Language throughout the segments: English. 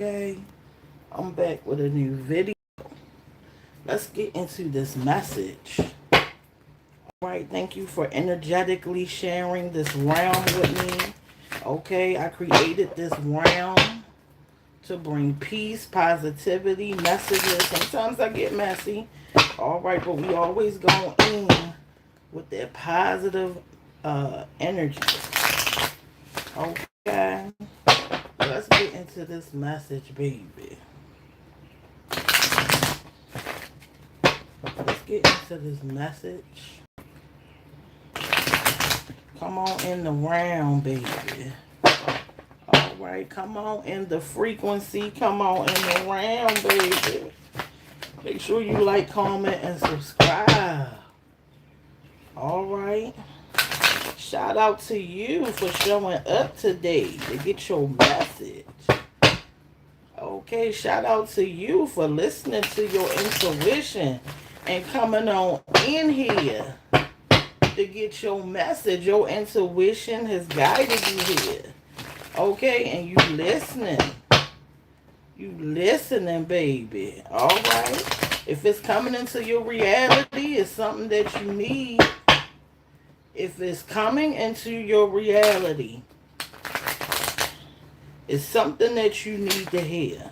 Okay, I'm back with a new video. Let's get into this message. All right, thank you for energetically sharing this round with me. Okay, I created this round to bring peace, positivity, messages. Sometimes I get messy. All right, but we always go in with that positive energy. Okay, let's get into this message, baby. Let's get into this message. Come on in the round, baby. All right, come on in the frequency. Come on in the round, baby. Make sure you like, comment, and subscribe. All right. Shout out to you for showing up today to get your message. Okay, shout out to you for listening to your intuition and coming on in here to get your message. Your intuition has guided you here. Okay, and you listening. You listening, baby. All right. If it's coming into your reality, it's something that you need. If it's coming into your reality, it's something that you need to hear.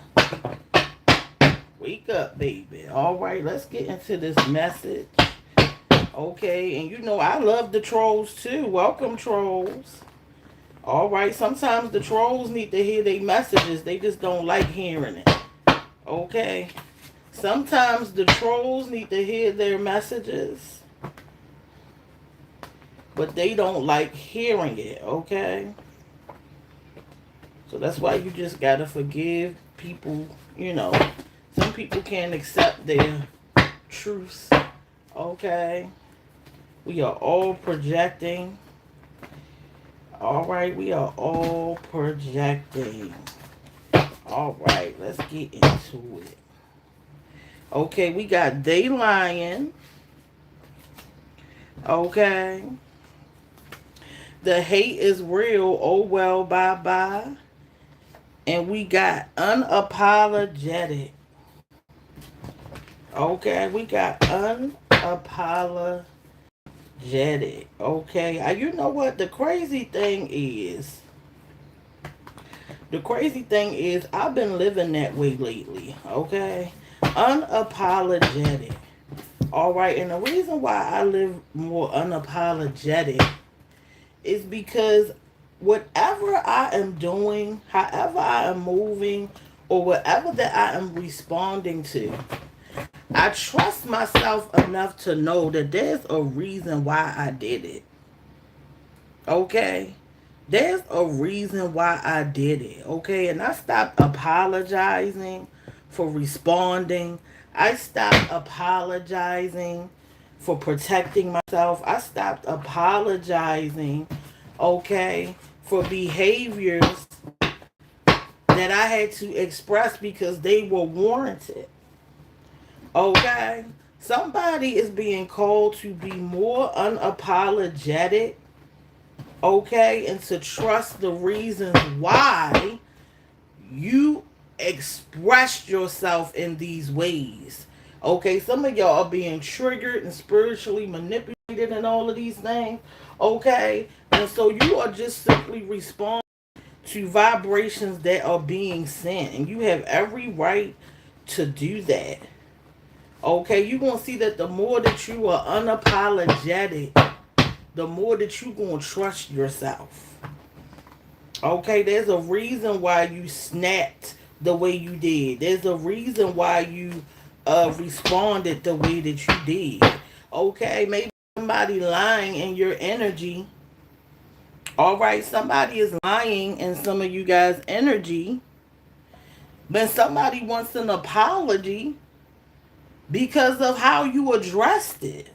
Wake up, baby. All right, let's get into this message. Okay, and you know I love the trolls too. Welcome, trolls. All right, sometimes the trolls need to hear their messages. They just don't like hearing it. Okay? Sometimes the trolls need to hear their messages, but they don't like hearing it. Okay? So that's why you just gotta forgive people. You know, some people can't accept their truths. Okay? We are all projecting. All right, we are all projecting. All right, let's get into it. Okay, we got Day Lion. Okay. The hate is real. Oh well, bye bye. And we got Unapologetic. Okay, we got Unapologetic. Okay, you know what? The crazy thing is, I've been living that way lately. Okay, unapologetic. All right, and the reason why I live more unapologetic is because whatever I am doing, however I am moving, or whatever that I am responding to, I trust myself enough to know that there's a reason why I did it. Okay? There's a reason why I did it. Okay? And I stopped apologizing for responding. I stopped apologizing for protecting myself. I stopped apologizing, okay, for behaviors that I had to express because they were warranted. Okay? Somebody is being called to be more unapologetic, okay, and to trust the reasons why you expressed yourself in these ways. Okay, some of y'all are being triggered and spiritually manipulated and all of these things. Okay, and so you are just simply responding to vibrations that are being sent, and you have every right to do that. Okay, you're going to see that the more that you are unapologetic, the more that you're going to trust yourself. Okay, there's a reason why you snapped the way you did. There's a reason why you responded the way that you did. Okay, maybe somebody lying in your energy. All right, somebody is lying in some of you guys' energy. But somebody wants an apology because of how you addressed it.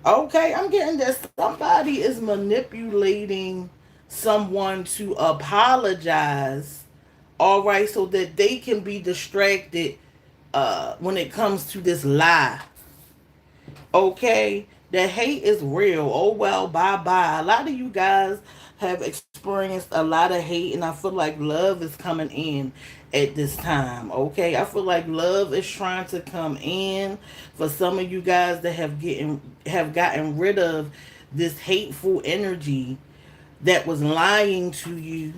Okay, I'm getting that somebody is manipulating someone to apologize, all right, so that they can be distracted when it comes to this lie. Okay, the hate is real. Oh well, bye bye. A lot of you guys have expressed experienced a lot of hate, and I feel like love is coming in at this time. Okay, I feel like love is trying to come in for some of you guys that have gotten rid of this hateful energy that was lying to you,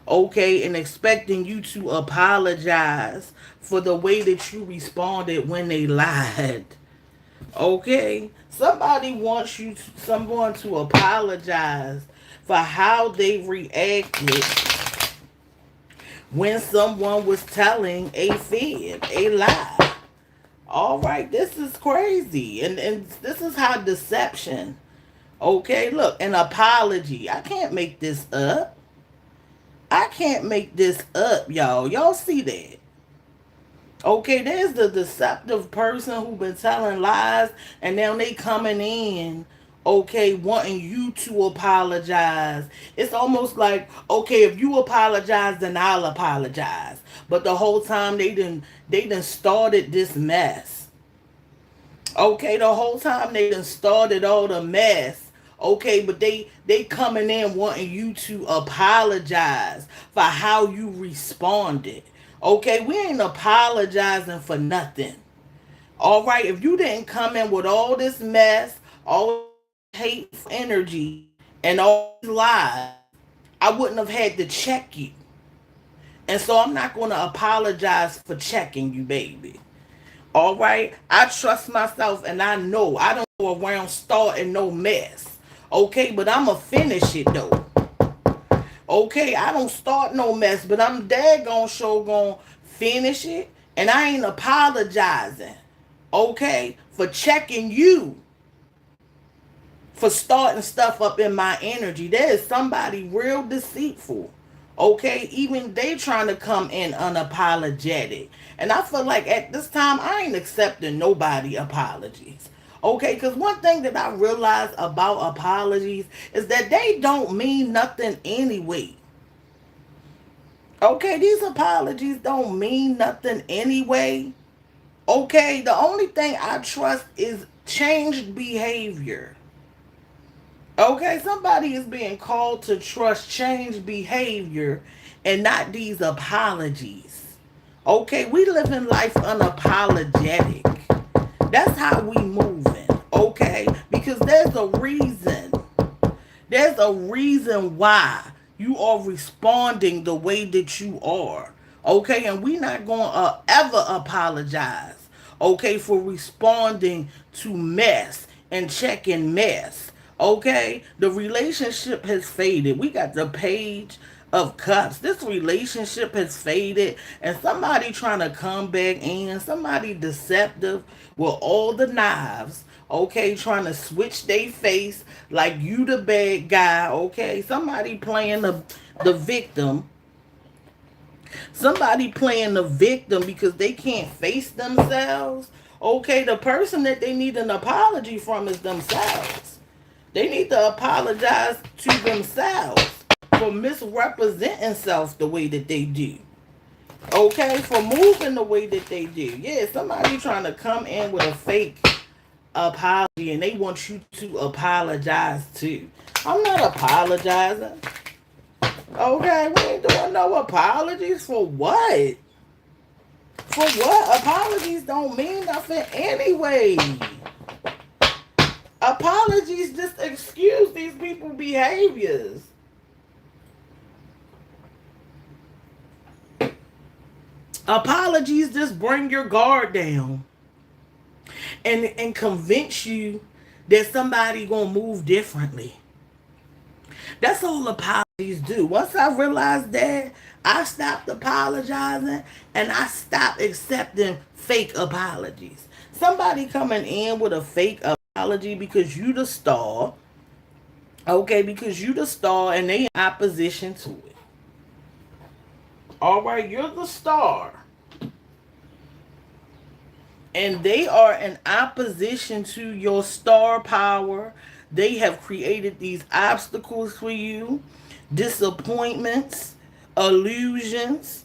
okay, and expecting you to apologize for the way that you responded when they lied. Okay, somebody wants someone to apologize for how they reacted when someone was telling a fib, a lie. All right, this is crazy, and this is how deception. Okay, look, an apology. I can't make this up. I can't make this up, y'all. Y'all see that? Okay, there's the deceptive person who been telling lies, and now they coming in, okay, wanting you to apologize. It's almost like, okay, if you apologize, then I'll apologize. But the whole time they done started this mess. Okay, the whole time they done started all the mess. Okay, but they coming in wanting you to apologize for how you responded. Okay, we ain't apologizing for nothing. All right, if you didn't come in with all this mess, all this hateful energy, and all these lies, I wouldn't have had to check you. And so I'm not going to apologize for checking you, baby. All right, I trust myself, and I know I don't go around starting no mess. Okay, but I'ma finish it though. Okay, I don't start no mess, but I'm daggone sure gonna finish it, and I ain't apologizing. Okay, for checking you for starting stuff up in my energy. There is somebody real deceitful. Okay, even they trying to come in unapologetic. And I feel like at this time I ain't accepting nobody apologies. Okay, because one thing that I realize about apologies is that they don't mean nothing anyway. Okay, these apologies don't mean nothing anyway. Okay, the only thing I trust is changed behavior. Okay, somebody is being called to trust change behavior and not these apologies. Okay, we live in life unapologetic. That's how we moving. Okay, because there's a reason. There's a reason why you are responding the way that you are. Okay, and we not going to ever apologize. Okay, for responding to mess and checking mess. Okay, the relationship has faded. We got the page of cups. This relationship has faded, and somebody trying to come back in, somebody deceptive with all the knives, okay, trying to switch their face like you the bad guy, okay, somebody playing the victim, somebody playing the victim because they can't face themselves. Okay, the person that they need an apology from is themselves. They need to apologize to themselves for misrepresenting self the way that they do. Okay, for moving the way that they do. Yeah, somebody trying to come in with a fake apology and they want you to apologize too. I'm not apologizing. Okay, we ain't doing no apologies for what? For what? Apologies don't mean nothing anyway. Apologies just excuse these people's behaviors. Apologies just bring your guard down and convince you that somebody gonna move differently. That's all apologies do. Once I realized that, I stopped apologizing and I stopped accepting fake apologies. Somebody coming in with a fake apology because you the star, okay, because you the star and they in opposition to it. All right, you're the star. And they are in opposition to your star power. They have created these obstacles for you, disappointments, illusions,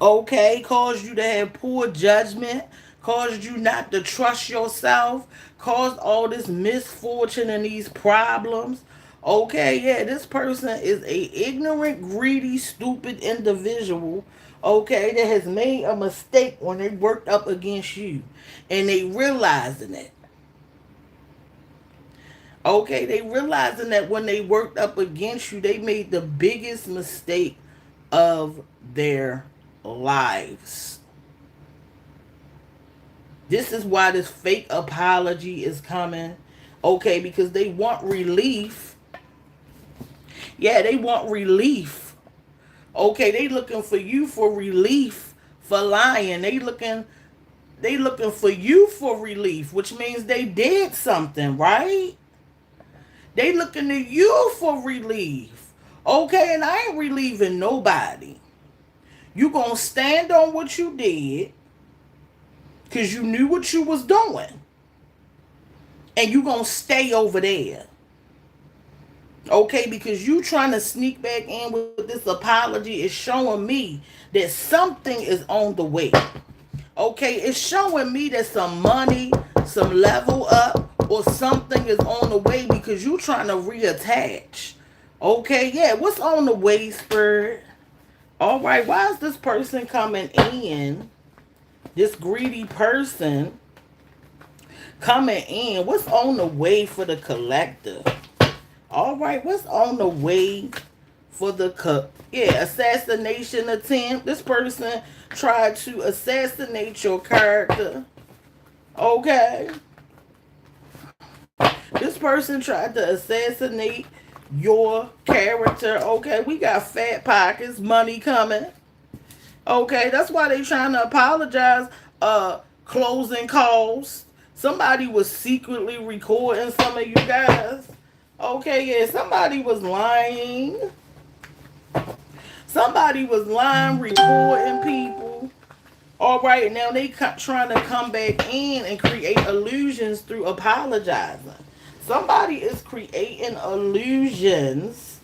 okay, caused you to have poor judgment, caused you not to trust yourself, caused all this misfortune and these problems. Okay, yeah, this person is a ignorant, greedy, stupid individual. Okay, that has made a mistake when they worked up against you, and they realizing it. Okay, they realizing that when they worked up against you, they made the biggest mistake of their lives. This is why this fake apology is coming. Okay, because they want relief. Yeah, they want relief. Okay, they looking for you for relief for lying. They looking for you for relief, which means they did something, right? They looking to you for relief. Okay, and I ain't relieving nobody. You gonna stand on what you did because you knew what you was doing. And you gonna stay over there. Okay, because you trying to sneak back in with this apology is showing me that something is on the way. Okay, it's showing me that some money, some level up, or something is on the way because you trying to reattach. Okay, yeah, what's on the way, Spirit? All right, why is this person coming in? This greedy person coming in. What's on the way for the collector? All right, what's on the way for the assassination attempt? This person tried to assassinate your character. Okay. This person tried to assassinate your character. Okay, we got fat pockets, money coming. Okay, that's why they trying to apologize. Closing calls. Somebody was secretly recording some of you guys. Okay, yeah, somebody was lying. Somebody was lying, recording people. All right, now they trying to come back in and create illusions through apologizing. Somebody is creating illusions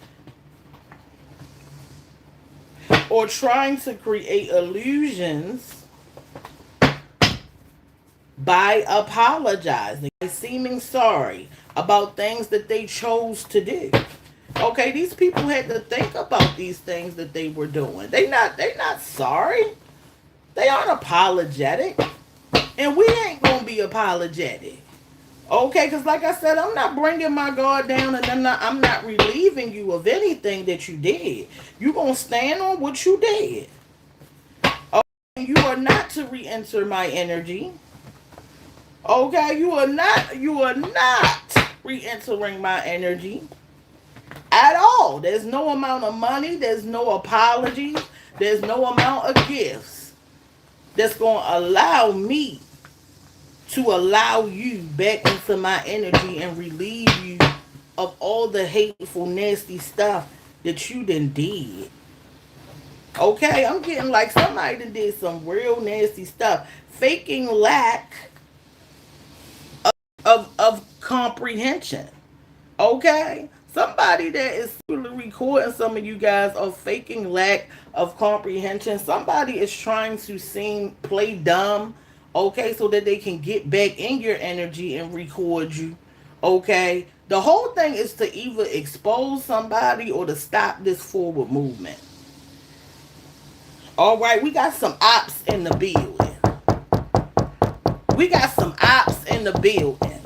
or trying to create illusions by apologizing, by seeming sorry about things that they chose to do. Okay, these people had to think about these things that they were doing. They not sorry. They aren't apologetic. And we ain't gonna be apologetic. Okay, because like I said, I'm not bringing my guard down, and I'm not relieving you of anything that you did. You gonna stand on what you did. Okay, you are not to re-enter my energy. Okay, you are not re-entering my energy at all. There's no amount of money, there's no apologies, there's no amount of gifts that's gonna allow me to allow you back into my energy and relieve you of all the hateful, nasty stuff that you done did. Okay, I'm getting like somebody that did some real nasty stuff, faking lack of comprehension. Okay, somebody that is recording some of you guys of faking lack of comprehension. Somebody is trying to play dumb. Okay, so that they can get back in your energy and record you. Okay, the whole thing is to either expose somebody or to stop this forward movement. All right, we got some ops in the building. We got some ops in the building.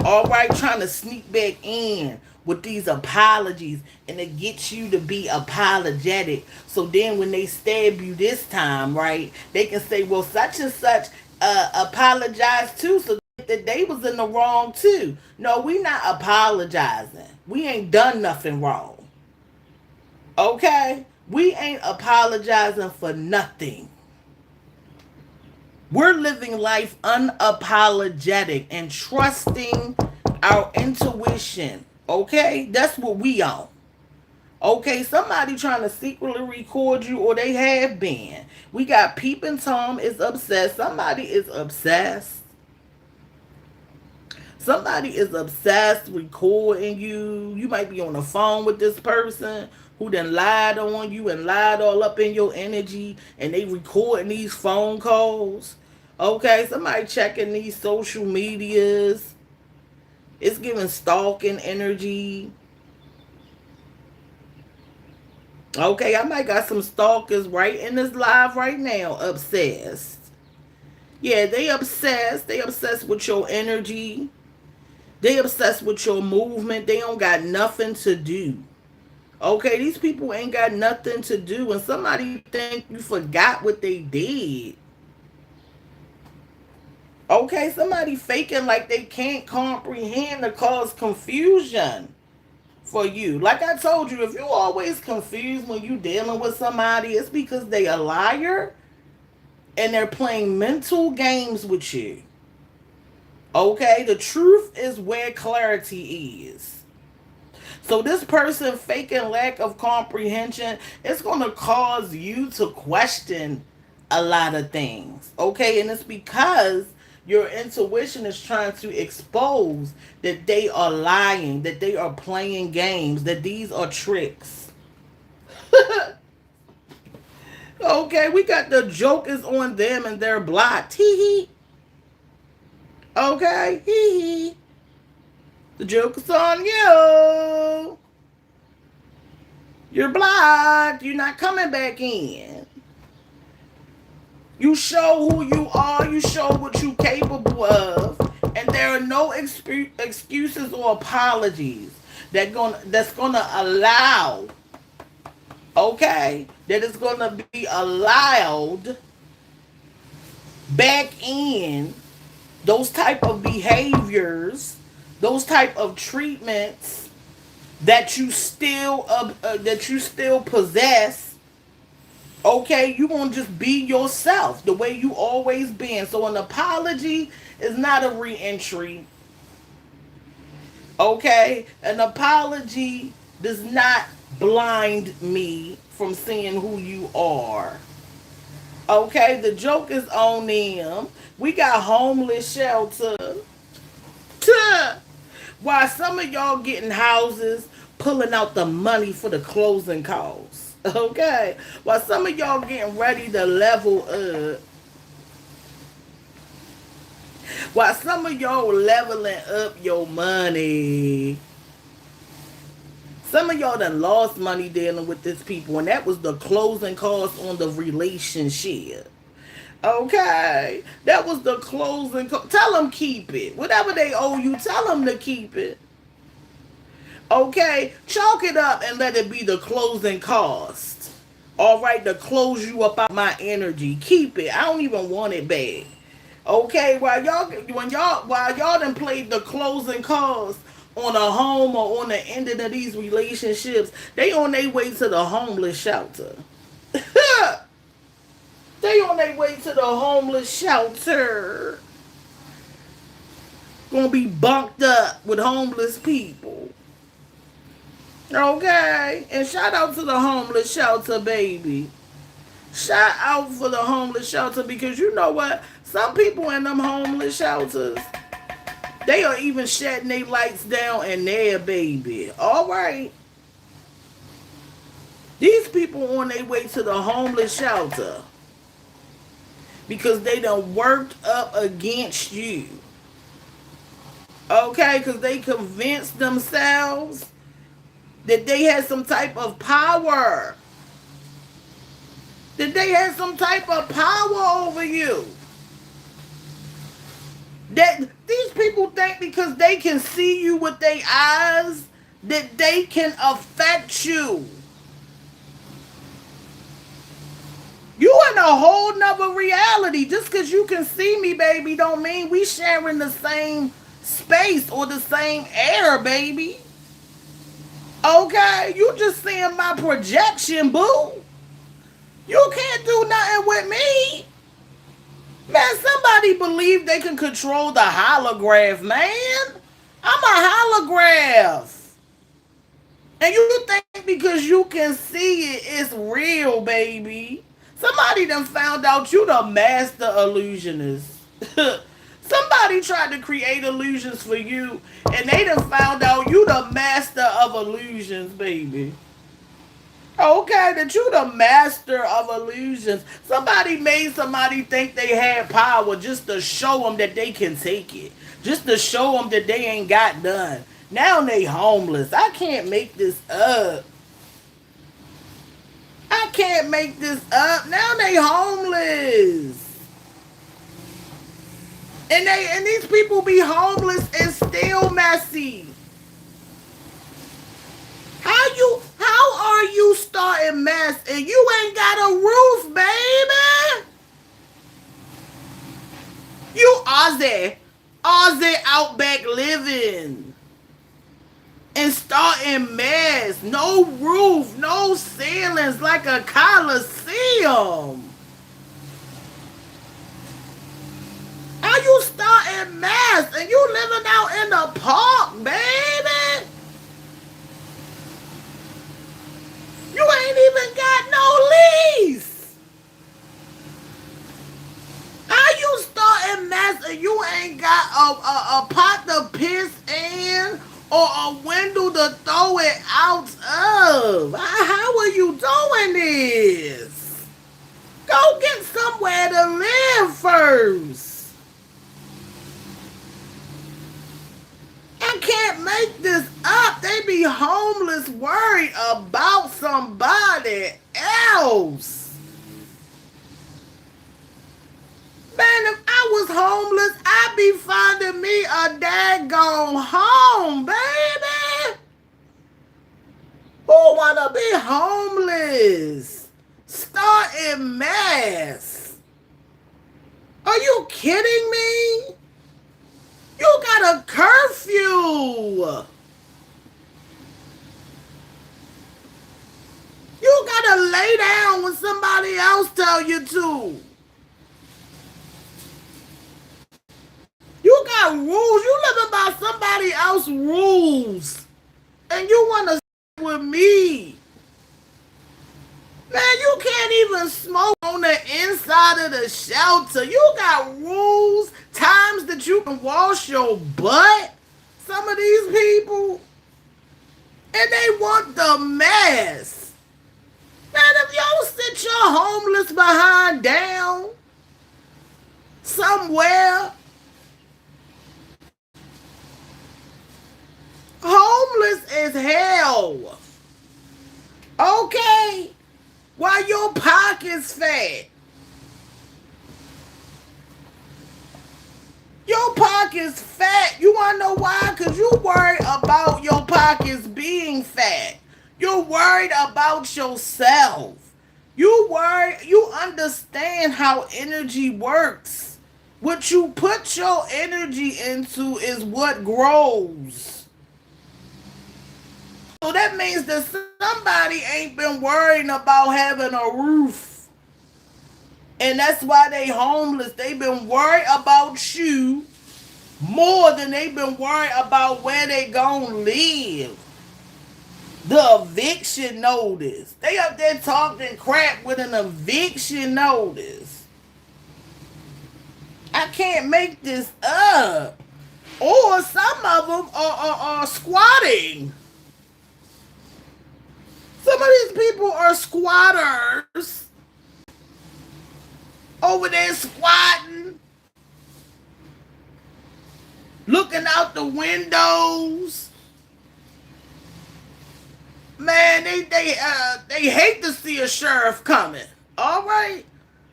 All right, trying to sneak back in with these apologies and to get you to be apologetic. So then when they stab you this time, right, they can say, well, such and such apologized too, so that they was in the wrong too. No, we not apologizing. We ain't done nothing wrong. Okay? We ain't apologizing for nothing. We're living life unapologetic and trusting our intuition. Okay? That's what we on. Okay, somebody trying to secretly record you, or they have been. We got Peeping Tom is obsessed. Somebody is obsessed. Somebody is obsessed recording you. You might be on the phone with this person who then lied on you and lied all up in your energy, and they recording these phone calls. Okay, somebody checking these social medias. It's giving stalking energy. Okay, I might got some stalkers right in this live right now. Obsessed. Yeah, they obsessed. They obsessed with your energy. They obsessed with your movement. They don't got nothing to do. Okay, these people ain't got nothing to do. And somebody think you forgot what they did. Okay, somebody faking like they can't comprehend to cause confusion for you. Like I told you, if you always confused when you dealing with somebody, it's because they a liar and they're playing mental games with you. Okay, the truth is where clarity is. So this person faking lack of comprehension, it's going to cause you to question a lot of things. Okay, and it's because your intuition is trying to expose that they are lying, that they are playing games, that these are tricks. Okay, we got the joke is on them and they're blocked. Hee hee. Okay, hee hee. The joke is on you. You're blocked. You're not coming back in. You show who you are. You show what you're capable of. And there are no excuses or apologies that's gonna allow, okay, that is gonna be allowed back in those type of behaviors, those type of treatments that you still possess. Okay, you gonna just be yourself the way you always been. So an apology is not a re-entry. Okay, an apology does not blind me from seeing who you are. Okay, the joke is on them. We got homeless shelter. While some of y'all getting houses, pulling out the money for the closing costs. Okay. While some of y'all getting ready to level up. While some of y'all leveling up your money. Some of y'all done lost money dealing with this people, and that was the closing cost on the relationship. Okay, that was the closing. Tell them keep it. Whatever they owe you, tell them to keep it. Okay, chalk it up and let it be the closing cost. All right, to close you up out my energy. Keep it. I don't even want it back. Okay, while y'all done played the closing cost on a home or on the ending of these relationships, they on their way to the homeless shelter. They on their way to the homeless shelter. Gonna be bunked up with homeless people. Okay? And shout out to the homeless shelter, baby. Shout out for the homeless shelter because you know what? Some people in them homeless shelters, they are even shutting their lights down in there, baby. Alright. These people on their way to the homeless shelter because they done worked up against you. Okay, because they convinced themselves that they had some type of power. That they had some type of power over you. That these people think because they can see you with their eyes, that they can affect you. You in a whole nother reality. Just because you can see me, baby, don't mean we sharing the same space or the same air, baby. Okay, you just seeing my projection, boo. You can't do nothing with me. Man, somebody believe they can control the holograph, man. I'm a holograph. And you think because you can see it, it's real, baby. Somebody done found out you the master illusionist. Somebody tried to create illusions for you, and they done found out you the master of illusions, baby. Okay, that you the master of illusions. Somebody made somebody think they had power just to show them that they can take it. Just to show them that they ain't got none. Now they homeless. I can't make this up. I can't make this up. Now they homeless. And these people be homeless and still messy. How are you starting mess and you ain't got a roof, baby? You Aussie outback living and starting mess. No roof, no ceilings like a coliseum. How you starting mess and you living out in the park, baby? You ain't even got no lease. How you starting mess and you ain't got a pot to piss in or a window to throw it out of? How are you doing this? Go get somewhere to live first. I can't make this up. They be homeless worried about somebody else. Man, if I was homeless, I'd be finding me a daggone home, baby. Who wanna be homeless? Starting mess. Are you kidding me? You got a curfew. You gotta lay down when somebody else tell you to. You got rules. You living by somebody else's rules. And you wanna stay with me. Man, you can't even smoke on the inside of the shelter. You got rules, times that you can wash your butt. Some of these people. And they want the mess. Man, if y'all sit your homeless behind down somewhere, homeless as hell. Okay? While your pocket's fat. Your pocket's fat. You want to know why? Because you worried about your pockets being fat. You're worried about yourself. You understand how energy works. What you put your energy into is what grows. So that means that somebody ain't been worrying about having a roof. And that's why they homeless. They've been worried about you more than they've been worried about where they gonna live. The eviction notice. They up there talking crap with an eviction notice. I can't make this up. Or some of them are squatting. Some of these people are squatters. Over there squatting. Looking out the windows. Man, they hate to see a sheriff coming. All right?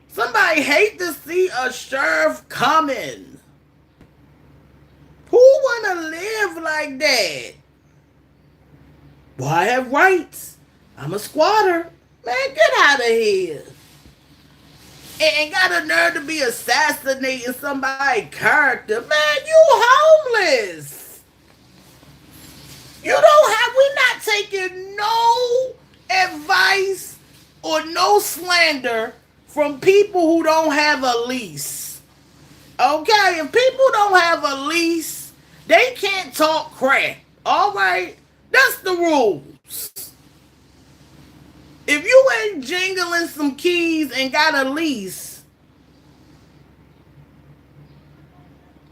Somebody hate to see a sheriff coming. Who wanna live like that? Well, I have rights. I'm a squatter. Man, get out of here. And got a nerve to be assassinating somebody's character. Man, you homeless. You don't have, we're not taking no advice or no slander from people who don't have a lease. Okay? If people don't have a lease, they can't talk crap. All right? That's the rules. If you ain't jingling some keys and got a lease,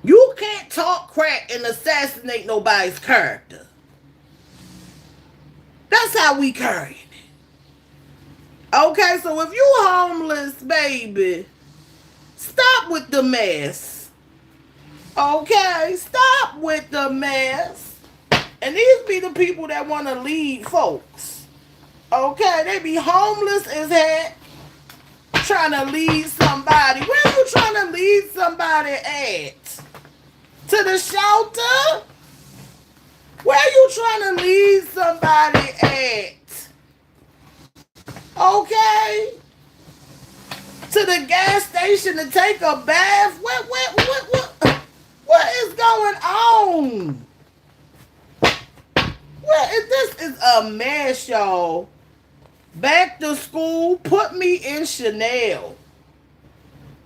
you can't talk crap and assassinate nobody's character. That's how we carry it. Okay, so if you homeless, baby, stop with the mess. Okay, stop with the mess. And these be the people that want to lead folks. Okay, they be homeless as heck, trying to lead somebody. Where you trying to lead somebody at? To the shelter? Where you trying to lead somebody at? Okay? To the gas station to take a bath? What is going on? This is a mess, y'all. Back to school, put me in Chanel.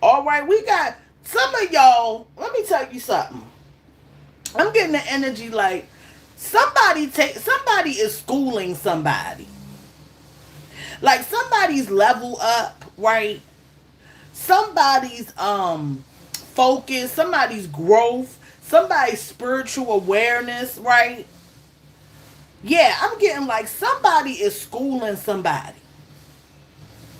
All right, we got some of y'all. Let me tell you something. I'm getting the energy like somebody is schooling somebody. Like somebody's level up, right? Somebody's focus, somebody's growth, somebody's spiritual awareness, right? Yeah, I'm getting like somebody is schooling somebody.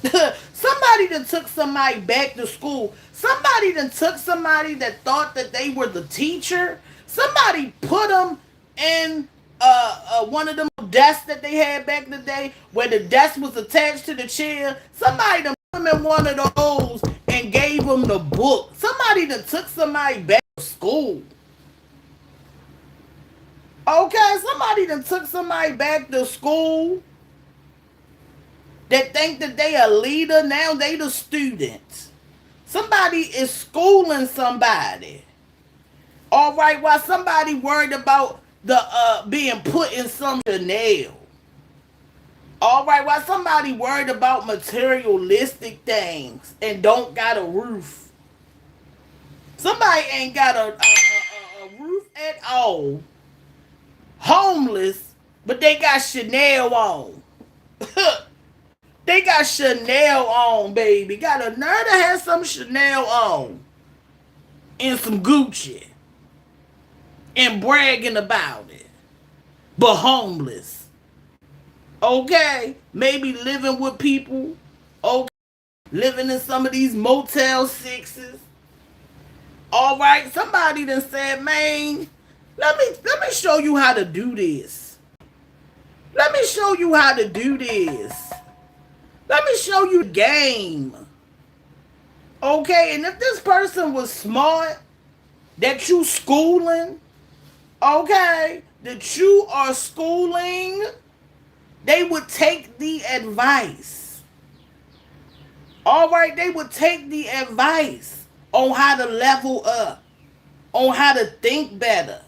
Somebody that took somebody back to school. Somebody that took somebody that thought that they were the teacher. Somebody put them in one of them desks that they had back in the day where the desk was attached to the chair. Somebody that put them in one of those and gave them the book. Somebody that took somebody back to school. Okay, somebody that took somebody back to school that think that they a leader, now they the students. Somebody is schooling somebody. All right, while somebody worried about the being put in some Chanel. All right, while somebody worried about materialistic things and don't got a roof. Somebody ain't got a roof at all. Homeless, but they got Chanel on. They got Chanel on, baby. Got a nerve to have some Chanel on. And some Gucci. And bragging about it. But homeless. Okay? Maybe living with people. Okay? Living in some of these Motel 6s. Alright? Somebody done said, man, let me show you how to do this. Let me show you how to do this. Let me show you the game. Okay, and if this person was smart, that you schooling, okay, that you are schooling, they would take the advice. All right, they would take the advice on how to level up, on how to think better.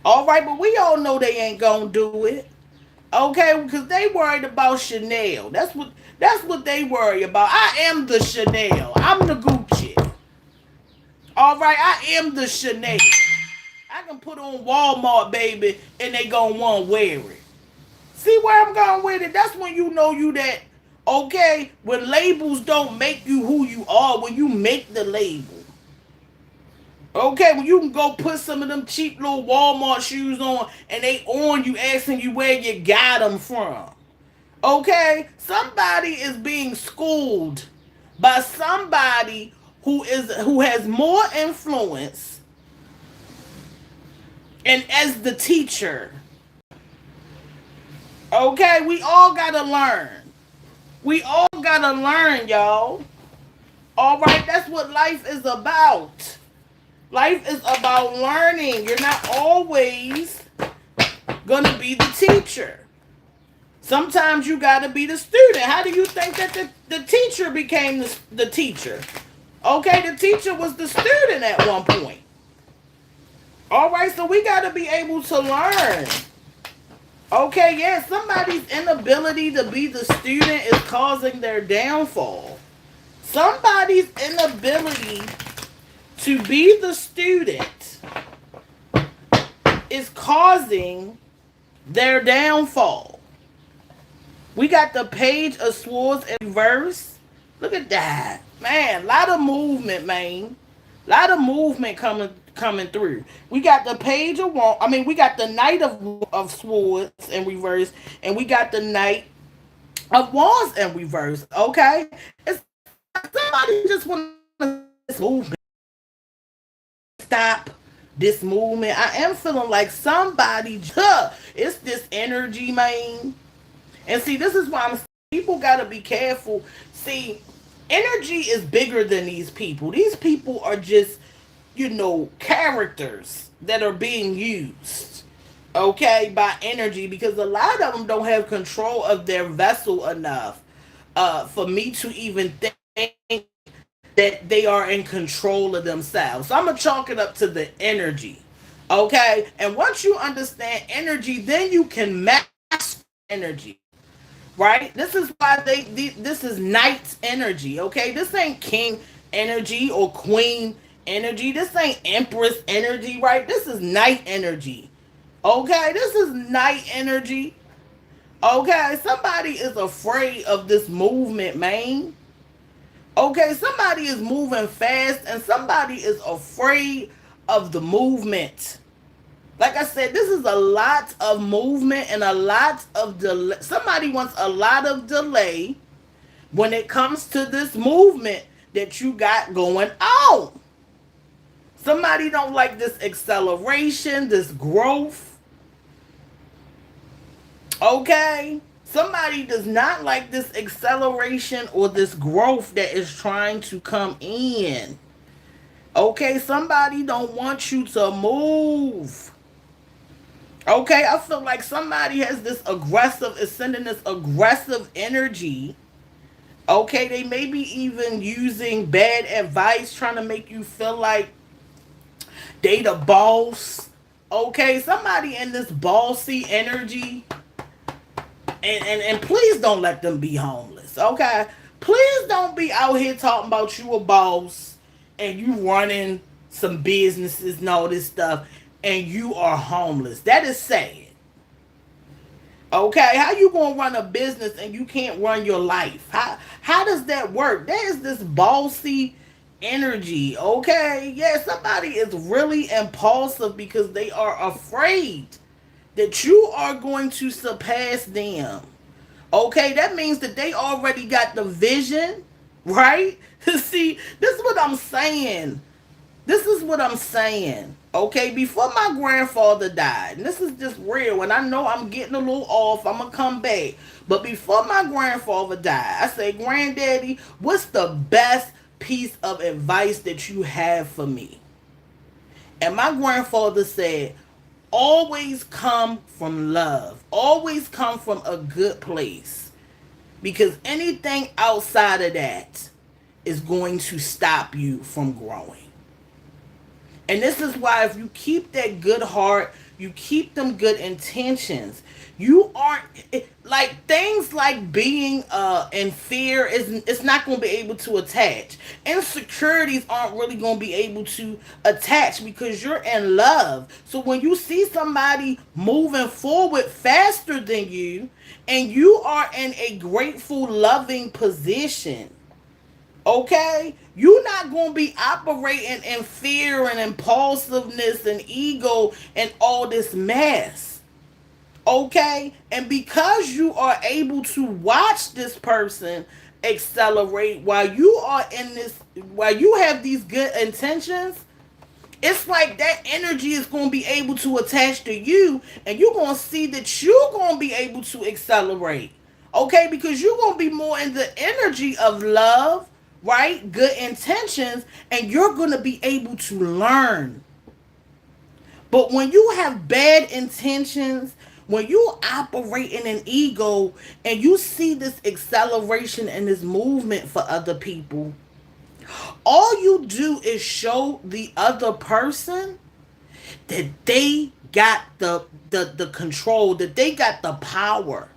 All right, but we all know they ain't gonna do it. Okay, because they worried about Chanel. That's what they worry about. I am the Chanel. I'm the Gucci. All right, I am the Chanel. I can put on Walmart, baby, and they gonna want to wear it. See where I'm going with it? That's when you know you that, okay, when labels don't make you who you are, when you make the label. Okay, when you can go put some of them cheap little Walmart shoes on and they on you asking you where you got them from. Okay, somebody is being schooled by somebody who has more influence and as the teacher. Okay, we all gotta learn. We all gotta learn, y'all. All right, that's what life is about. Life is about learning. You're not always gonna be the teacher. Sometimes you gotta be the student. How do you think that the teacher became the teacher? Okay, the teacher was the student at one point. All right, so we gotta be able to learn. Okay, yeah, somebody's inability to be the student is causing their downfall. Somebody's inability to be the student is causing their downfall. We got the Page of Swords in reverse. Look at that. Man, a lot of movement, man. A lot of movement coming through. We got the Page of we got the Knight of Swords in reverse, and we got the Knight of walls in reverse. Okay, it's like somebody just want to stop this movement. I am feeling like somebody, it's this energy, man. And see, this is why I'm saying people got to be careful. See, energy is bigger than these people. These people are just, characters that are being used, okay, by energy, because a lot of them don't have control of their vessel enough for me to even think that they are in control of themselves. So I'm going to chalk it up to the energy, okay? And once you understand energy, then you can master energy, right? This is why this is knight's energy, okay? This ain't king energy or queen energy. This ain't empress energy, right? This is knight energy, okay? This is knight energy, okay? Somebody is afraid of this movement, man. Okay, somebody is moving fast and somebody is afraid of the movement. Like I said, this is a lot of movement and a lot of delay. Somebody wants a lot of delay when it comes to this movement that you got going on. Somebody don't like this acceleration, this growth. Okay? Somebody does not like this acceleration or this growth that is trying to come in. Okay? Somebody don't want you to move. Okay, I feel like somebody has this aggressive, is sending this aggressive energy. Okay, they may be even using bad advice, trying to make you feel like they the boss. Okay, somebody in this bossy energy, and please don't let them be homeless. Okay, please don't be out here talking about you a boss and you running some businesses and all this stuff, and you are homeless. That is sad. Okay, how you gonna run a business and you can't run your life? How does that work? There is this bossy energy. Okay, yeah, somebody is really impulsive because they are afraid that you are going to surpass them. Okay, that means that they already got the vision, right? See, this is what I'm saying. This is what I'm saying. Okay, before my grandfather died, and this is just real, and I know I'm getting a little off, I'm gonna come back. But before my grandfather died, I said, Granddaddy, what's the best piece of advice that you have for me? And my grandfather said, always come from love, always come from a good place. Because anything outside of that is going to stop you from growing. And this is why if you keep that good heart, you keep them good intentions, you aren't like things like being in fear is it's not going to be able to attach. Insecurities aren't really going to be able to attach because you're in love. So when you see somebody moving forward faster than you and you are in a grateful, loving position, okay, you're not going to be operating in fear and impulsiveness and ego and all this mess. Okay, and because you are able to watch this person accelerate while you are in this, while you have these good intentions, it's like that energy is going to be able to attach to you, and you're going to see that you're going to be able to accelerate. Okay, because you're going to be more in the energy of love, right? Good intentions, and you're going to be able to learn. But when you have bad intentions, when you operate in an ego and you see this acceleration and this movement for other people, all you do is show the other person that they got the control, that they got the power.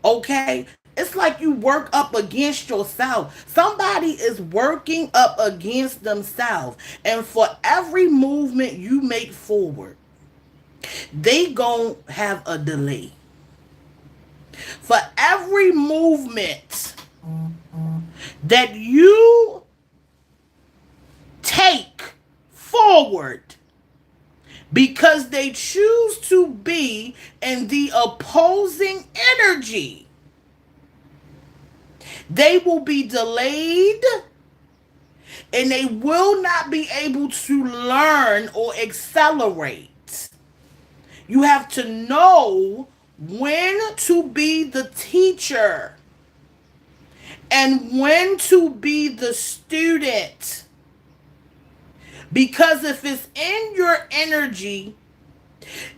Okay? It's like you work up against yourself. Somebody is working up against themselves. And for every movement you make forward, they gon' have a delay. For every movement that you take forward, because they choose to be in the opposing energy, They will be delayed and they will not be able to learn or accelerate. You have to know when to be the teacher and when to be the student. Because if it's in your energy,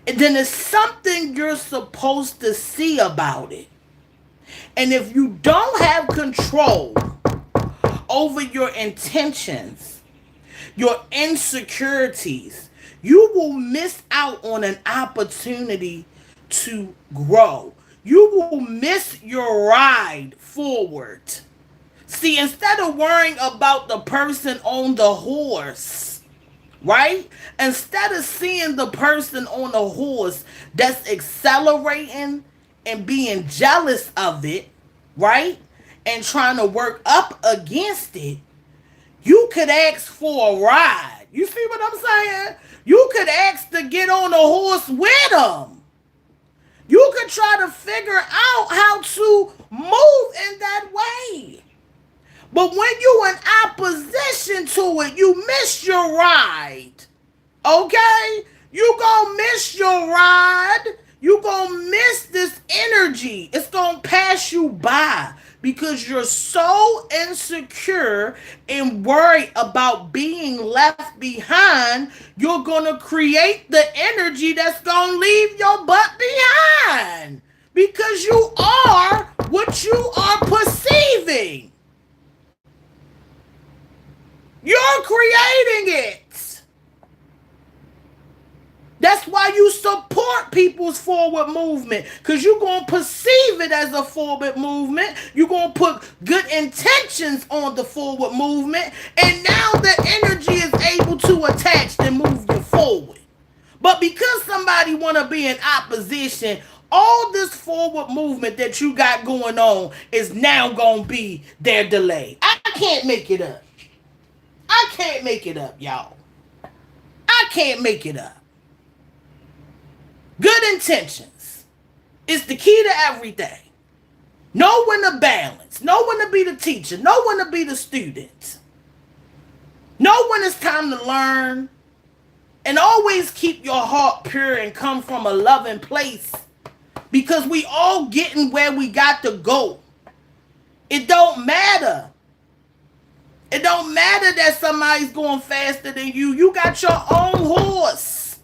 then it's something you're supposed to see about it. And if you don't have control over your intentions, your insecurities, you will miss out on an opportunity to grow. You will miss your ride forward. See, instead of worrying about the person on the horse, right? Instead of seeing the person on the horse that's accelerating and being jealous of it, right? And trying to work up against it, you could ask for a ride. You see what I'm saying? You could ask to get on a horse with them. You could try to figure out how to move in that way. But when you in opposition to it, you miss your ride. Okay? You gonna miss your ride. You gonna miss this energy. It's gonna pass you by because you're so insecure and worried about being left behind. You're gonna create the energy that's gonna leave your butt behind because you are what you are perceiving. You're creating it. That's why you support people's forward movement, because you're going to perceive it as a forward movement. You're going to put good intentions on the forward movement, and now the energy is able to attach and move you forward. But because somebody want to be in opposition, all this forward movement that you got going on is now going to be their delay. I can't make it up. I can't make it up, y'all. I can't make it up. Good intentions is the key to everything. Know when to balance. Know when to be the teacher. Know when to be the student. Know when it's time to learn. And always keep your heart pure and come from a loving place. Because we all getting where we got to go. It don't matter. It don't matter that somebody's going faster than you. You got your own horse.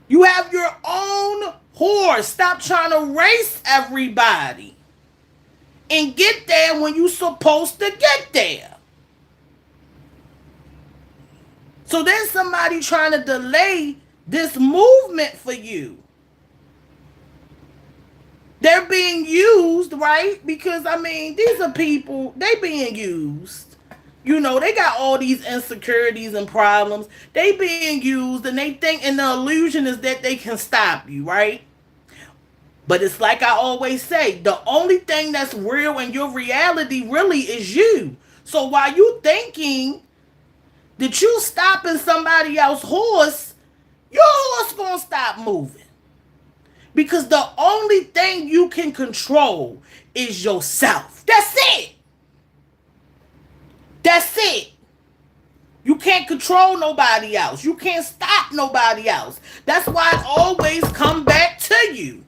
You have your own horse. Stop trying to race everybody. And get there when you're supposed to get there. So there's somebody trying to delay this movement for you. They're being used, right? Because, I mean, these are people, they being used. You know, they got all these insecurities and problems. They being used and they think, and the illusion is that they can stop you, right? But it's like I always say, the only thing that's real in your reality really is you. So while you thinking that you stopping somebody else's horse, your horse gonna stop moving. Because the only thing you can control is yourself. That's it. That's it. You can't control nobody else. You can't stop nobody else. That's why it always come back to you.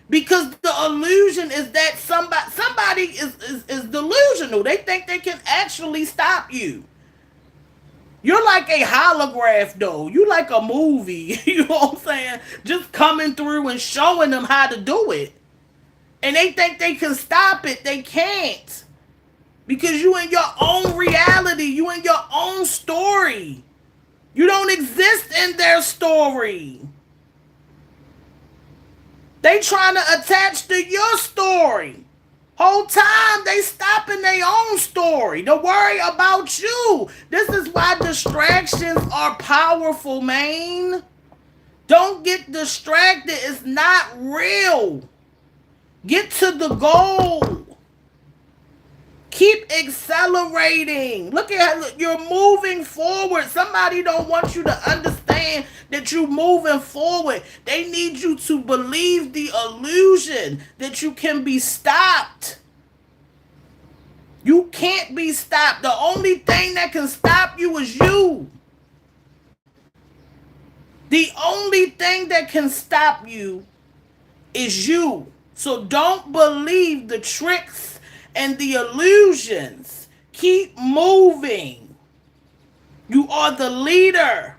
Because the illusion is that somebody is delusional. They think they can actually stop you. You're like a holograph, though. You like a movie. You know what I'm saying? Just coming through and showing them how to do it. And they think they can stop it. They can't. Because you in your own reality. You in your own story. You don't exist in their story. They trying to attach to your story. Whole time they stopping their own story to worry about you. This is why distractions are powerful, man. Don't get distracted. It's not real. Get to the goal. Keep accelerating. Look at how you're moving forward. Somebody don't want you to understand that you're moving forward. They need you to believe the illusion that you can be stopped. You can't be stopped. The only thing that can stop you is you. The only thing that can stop you is you. So don't believe the tricks and the illusions. Keep moving. You are the leader.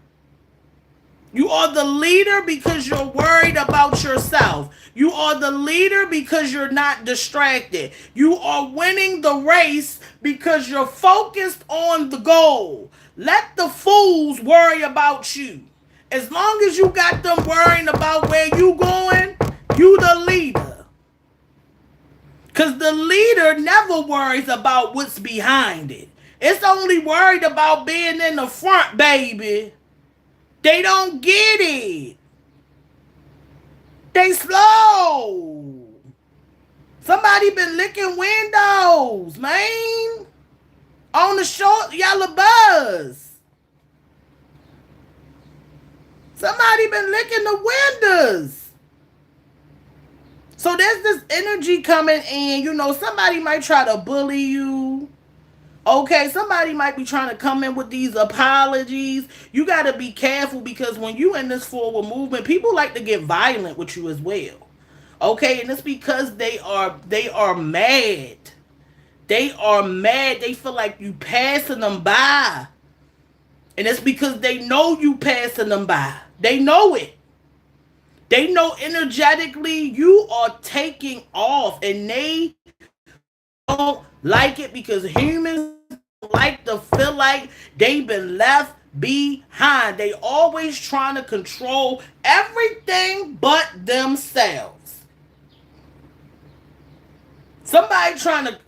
You are the leader because you're worried about yourself. You are the leader because you're not distracted. You are winning the race because you're focused on the goal. Let the fools worry about you. As long as you got them worrying about where you going, you the leader. Because the leader never worries about what's behind it. It's only worried about being in the front, baby. They don't get it. They slow. Somebody been licking windows, man. On the short yellow bus. Somebody been licking the windows. So there's this energy coming in. You know, somebody might try to bully you. Okay, somebody might be trying to come in with these apologies. You got to be careful because when you in this forward movement, people like to get violent with you as well. Okay, and it's because they are mad. They are mad. They feel like you passing them by. And it's because they know you passing them by. They know it. They know energetically you are taking off, and they don't like it because humans like to feel like they've been left behind. They always trying to control everything but themselves. Somebody trying to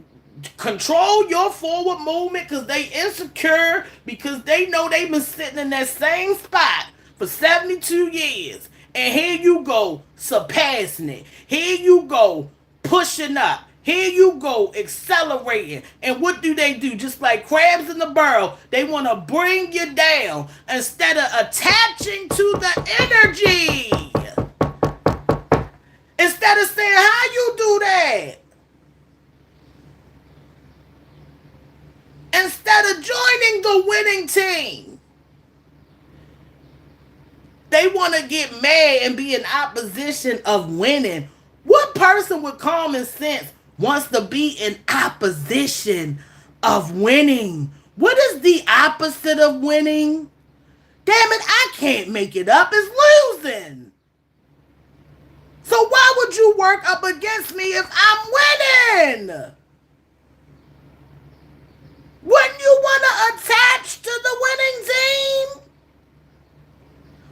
control your forward movement because they insecure, because they know they've been sitting in that same spot for 72 years. And here you go, surpassing it. Here you go, pushing up. Here you go, accelerating. And what do? Just like crabs in the barrel, they want to bring you down instead of attaching to the energy. Instead of saying, how you do that? Instead of joining the winning team. They want to get mad and be in opposition of winning. What person with common sense wants to be in opposition of winning? What is the opposite of winning? Damn it, I can't make it up. It's losing. So why would you work up against me if I'm winning? Wouldn't you want to attach to the winning team?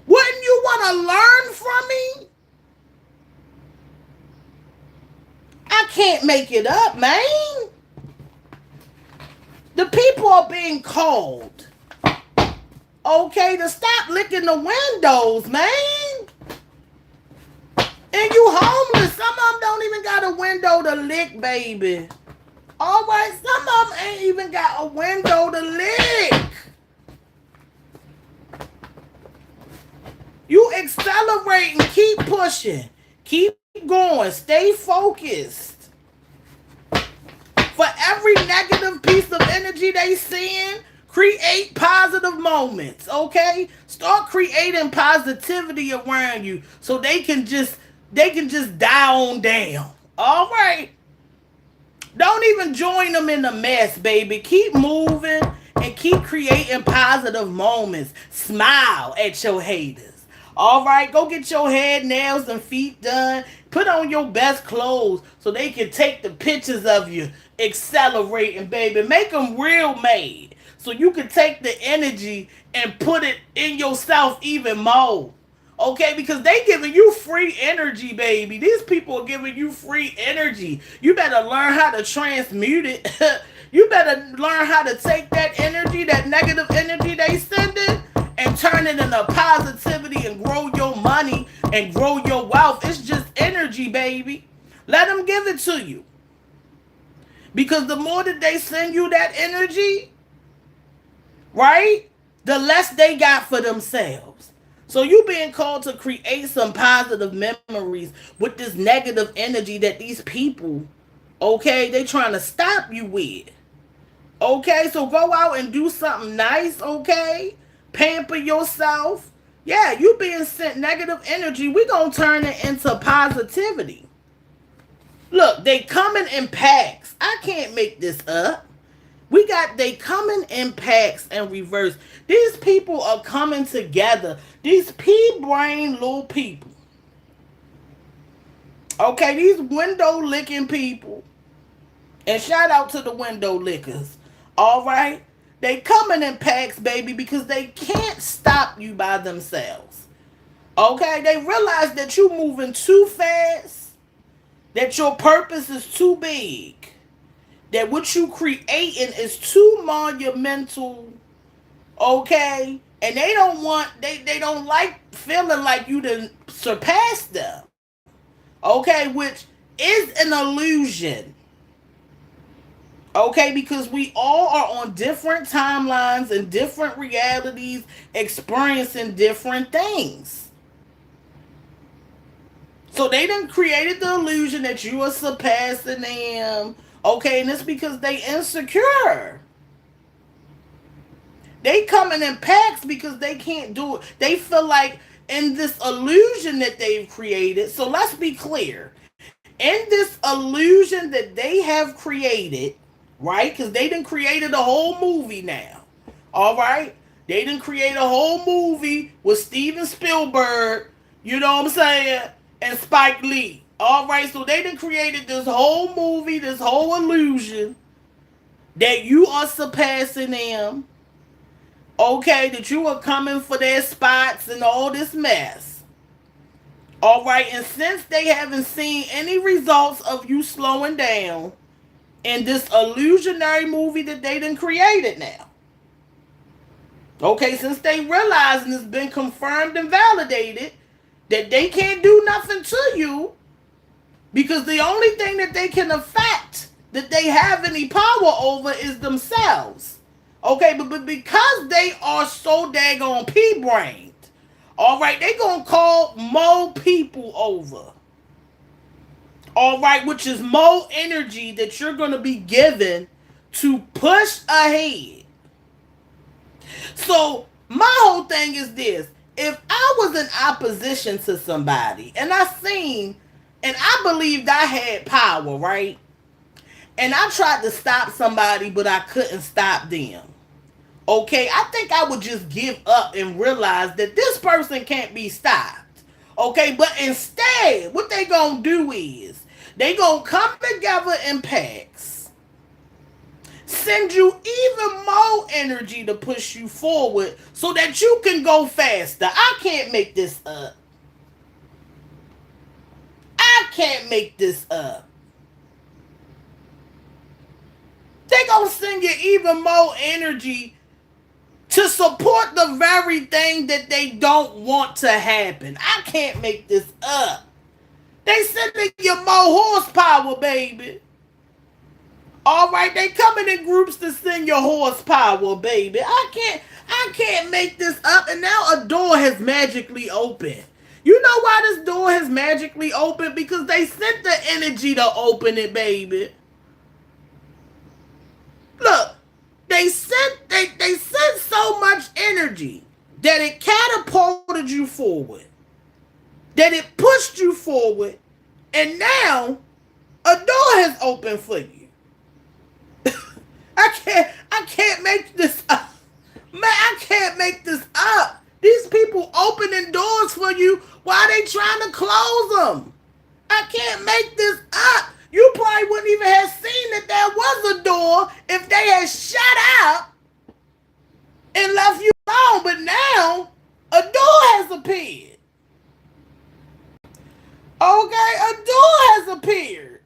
Wouldn't you want to learn from me? I can't make it up, man. The people are being called, okay, to stop licking the windows, man. And you homeless. Some of them don't even got a window to lick, baby. All right, some of them ain't even got a window to lick. You accelerate and keep pushing. Keep going. Stay focused. For every negative piece of energy they send, create positive moments, okay? Start creating positivity around you so they can just die on down. All right? Don't even join them in the mess, baby. Keep moving and keep creating positive moments. Smile at your haters. All right, go get your head, nails, and feet done. Put on your best clothes so they can take the pictures of you accelerating, baby. Make them real made so you can take the energy and put it in yourself even more. Okay, because they giving you free energy, baby. These people are giving you free energy. You better learn how to transmute it. You better learn how to take that energy, that negative energy they sending, and turn it into positivity and grow your money and grow your wealth. It's just energy, baby. Let them give it to you. Because the more that they send you that energy, right, the less they got for themselves. So you being called to create some positive memories with this negative energy that these people, okay, they trying to stop you with. Okay, so go out and do something nice, okay? Pamper yourself. Yeah, you being sent negative energy, we gonna turn it into positivity. Look, they coming in packs. I can't make this up. They coming in packs and reverse. These people are coming together. These pea brain little people. Okay, these window licking people. And shout out to the window lickers. All right? They coming in packs, baby, because they can't stop you by themselves. Okay? They realize that you moving too fast, that your purpose is too big, that what you creating is too monumental. Okay? And they don't like feeling like you done surpassed them. Okay? Which is an illusion. Okay, because we all are on different timelines and different realities, experiencing different things. So they done created the illusion that you are surpassing them. Okay, and it's because they insecure. They coming in packs because they can't do it. They feel like in this illusion that they've created. So let's be clear. In this illusion that they have created, right? Because they done created a whole movie now. All right? They done create a whole movie with Steven Spielberg, you know what I'm saying? And Spike Lee. All right? So they done created this whole movie, this whole illusion that you are surpassing them. Okay? That you are coming for their spots and all this mess. All right? And since they haven't seen any results of you slowing down, in this illusionary movie that they done created now. Okay, since they realize and it's been confirmed and validated that they can't do nothing to you because the only thing that they can affect, that they have any power over, is themselves. Okay, but because they are so daggone pea-brained, all right, they gonna call more people over. All right, which is more energy that you're going to be given to push ahead. So my whole thing is this. If I was in opposition to somebody and I believed I had power, right? And I tried to stop somebody, but I couldn't stop them. Okay, I think I would just give up and realize that this person can't be stopped. Okay, but instead, what they gonna do is they gonna come together in packs, send you even more energy to push you forward so that you can go faster. I can't make this up. I can't make this up. They gonna send you even more energy to support the very thing that they don't want to happen. I can't make this up. They sending you more horsepower, baby. All right, they coming in groups to send your horsepower, baby. I can't make this up. And now a door has magically opened. You know why this door has magically opened? Because they sent the energy to open it, baby. Look, they sent so much energy that it catapulted you forward, that it pushed you forward, and now a door has opened for you. I can't make this up. Man, I can't make this up. These people opening doors for you while they trying to close them. I can't make this up. You probably wouldn't even have seen that there was a door if they had shut up and left you alone. But now, a door has appeared. Okay, a door has appeared.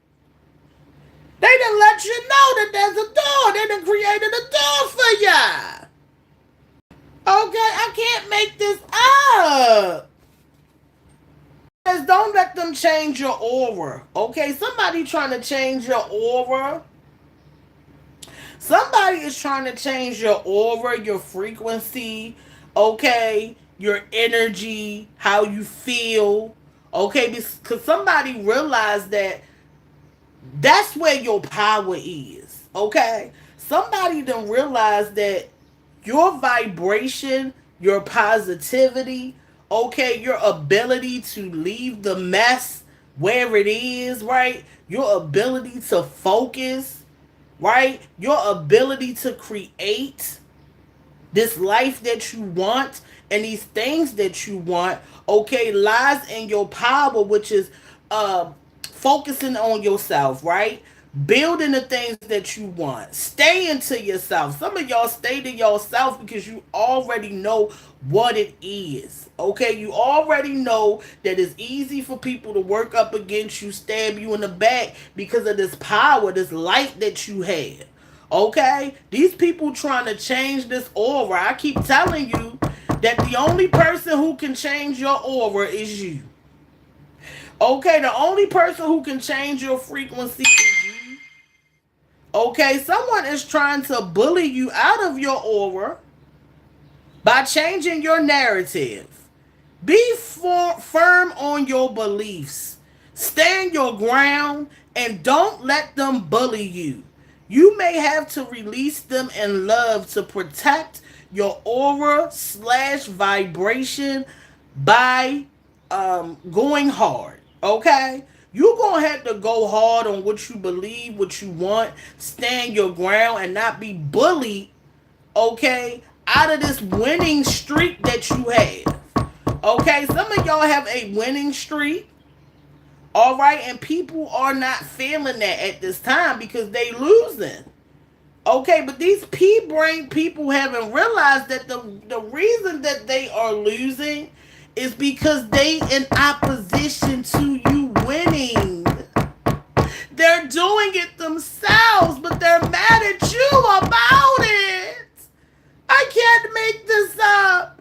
They done let you know that there's a door. They done created a door for ya. Okay, I can't make this up. Don't let them change your aura. Okay, somebody trying to change your aura. Somebody is trying to change your aura, your frequency, okay, your energy, how you feel. Okay, because somebody realized that that's where your power is. Okay, Somebody done realized that your vibration, your positivity, okay, your ability to leave the mess where it is, right? Your ability to focus, right? Your ability to create this life that you want and these things that you want, okay, lies in your power, which is uh focusing on yourself, right? Building the things that you want, staying to yourself. Some of y'all stay to yourself because you already know what it is, okay? You already know that it's easy for people to work up against you, stab you in the back because of this power, this light that you have. Okay? These people trying to change this aura. I keep telling you that the only person who can change your aura is you. Okay? The only person who can change your frequency is you. Okay? Someone is trying to bully you out of your aura by changing your narrative. Be firm on your beliefs. Stand your ground and don't let them bully you. You may have to release them in love to protect your aura slash vibration by going hard. Okay? You're going to have to go hard on what you believe, what you want, stand your ground, and not be bullied, okay, out of this winning streak that you have. Okay, some of y'all have a winning streak. All right, and people are not feeling that at this time because they losing. Okay, but these pea-brain people haven't realized that the reason that they are losing is because they in opposition to you winning. They're doing it themselves, but they're mad at you about it. I can't make this up.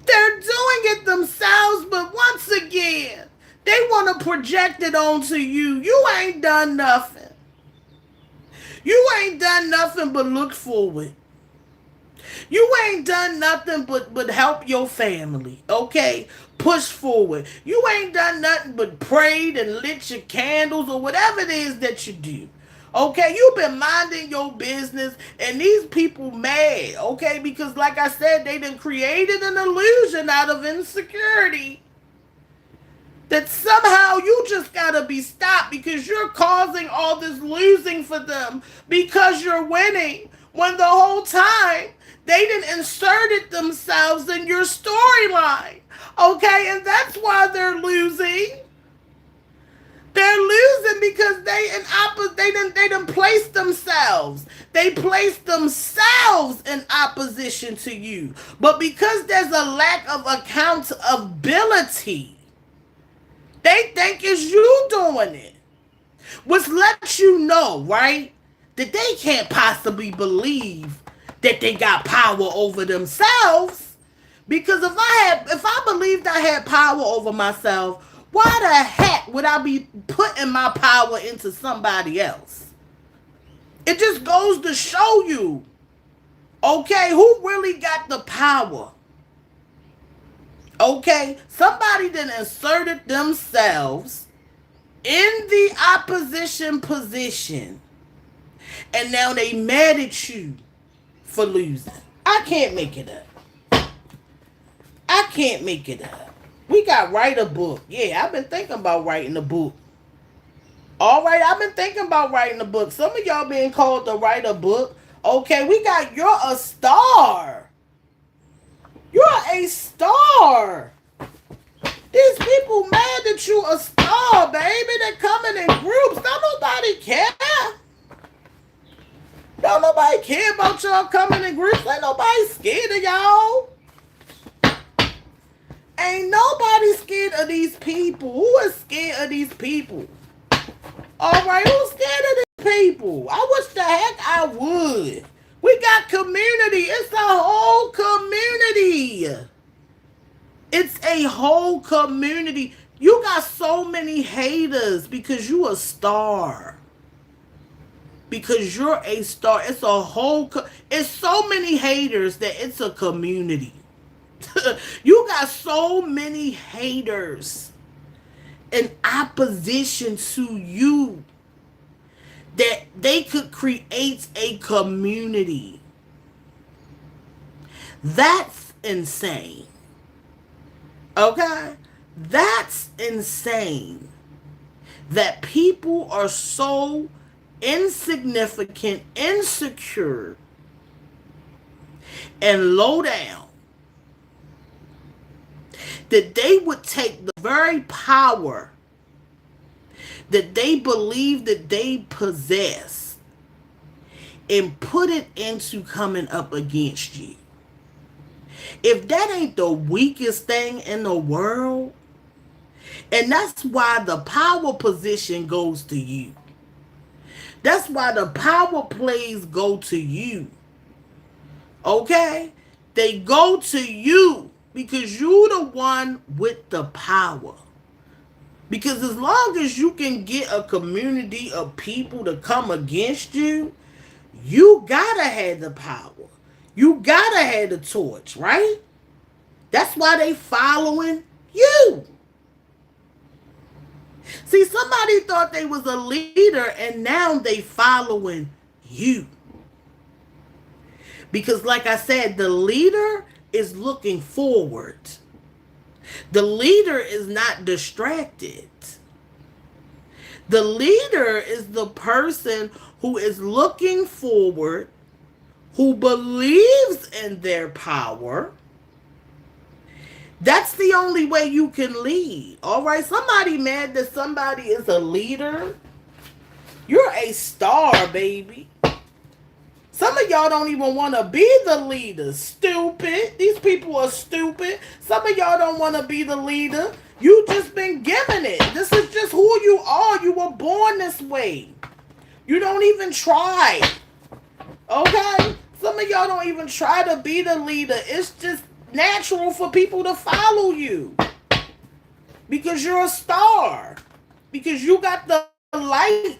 They're doing it themselves, but once again, they want to project it onto you. You ain't done nothing. You ain't done nothing but look forward. You ain't done nothing but help your family, okay? Push forward. You ain't done nothing but prayed and lit your candles or whatever it is that you do. Okay, you've been minding your business and these people mad, okay? Because like I said, they done created an illusion out of insecurity that somehow you just gotta be stopped because you're causing all this losing for them because you're winning when the whole time they didn't inserted themselves in your storyline. Okay, and that's why they're losing. They're losing because they done placed themselves. They placed themselves in opposition to you. But because there's a lack of accountability, they think it's you doing it. Which lets you know, right, that they can't possibly believe that they got power over themselves. Because if I believed I had power over myself, why the heck would I be putting my power into somebody else? It just goes to show you, okay, who really got the power? Okay, somebody then inserted themselves in the opposition position, and now they mad at you for losing. I can't make it up. I can't make it up. We got write a book. Yeah, I've been thinking about writing a book. All right, I've been thinking about writing a book. Some of y'all being called to write a book. Okay, we got you're a star. You're a star. These people mad that you a star, baby. They're coming in groups. Don't nobody care. Don't nobody care about y'all coming in groups. Ain't nobody scared of y'all. Ain't nobody scared of these people. Who is scared of these people? Alright, who's scared of these people? I wish the heck I would. We got community. It's a whole community. It's a whole community. You got so many haters because you a star. Because you're a star. It's a whole... it's so many haters that it's a community. You got so many haters in opposition to you that they could create a community. That's insane. Okay? That's insane. That people are so insignificant, insecure, and low down that they would take the very power that they believe that they possess and put it into coming up against you. If that ain't the weakest thing in the world, and that's why the power position goes to you. That's why the power plays go to you. Okay? They go to you because you the one with the power. Because as long as you can get a community of people to come against you, you gotta have the power. You gotta have the torch, right? That's why they following you. See, somebody thought they was a leader and now they following you. Because like I said, the leader is looking forward. The leader is not distracted. The leader is the person who is looking forward, who believes in their power. That's the only way you can lead. All right, somebody mad that somebody is a leader. You're a star, baby. Some of y'all don't even want to be the leader. Stupid. These people are stupid. Some of y'all don't want to be the leader. You just been given it. This is just who you are. You were born this way. You don't even try. Okay? Some of y'all don't even try to be the leader. It's just natural for people to follow you. Because you're a star. Because you got the light.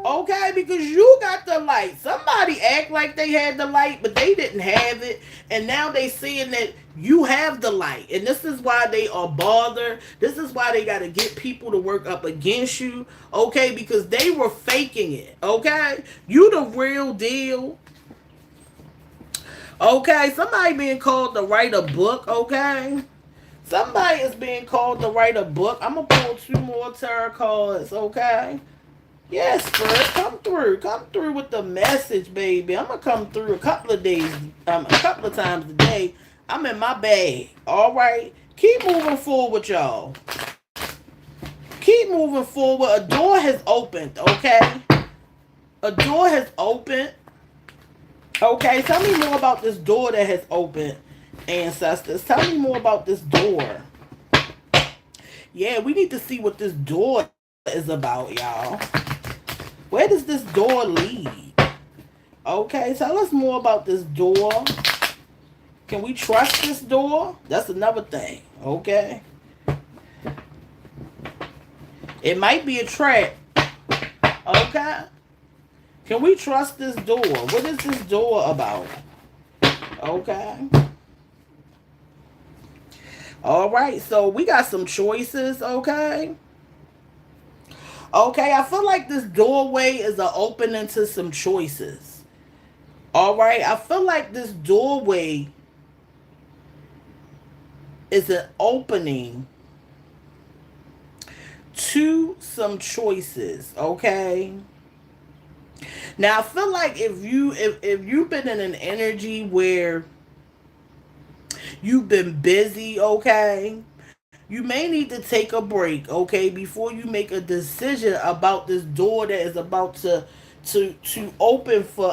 Okay, because you got the light. Somebody act like they had the light, but they didn't have it. And now they seeing that you have the light. And this is why they are bothered. This is why they got to get people to work up against you. Okay, because they were faking it. Okay, you the real deal. Okay, somebody being called to write a book. Okay, somebody is being called to write a book. I'm going to pull 2 more tarot cards. Okay. Yes, Spirit, come through. Come through with the message, baby. I'm going to come through a couple of days, a couple of times a day. I'm in my bag. All right? Keep moving forward, y'all. Keep moving forward. A door has opened, okay? A door has opened. Okay, tell me more about this door that has opened, ancestors. Tell me more about this door. Yeah, we need to see what this door is about, y'all. Where does this door lead? Okay, tell us more about this door. Can we trust this door? That's another thing. Okay. It might be a trap. Okay. Can we trust this door? What is this door about? Okay. All right, so we got some choices, okay? Okay, I feel like this doorway is an opening to some choices. All right, I feel like this doorway is an opening to some choices, okay? Now, I feel like if you've been in an energy where you've been busy, okay? You may need to take a break, okay, before you make a decision about this door that is about to open for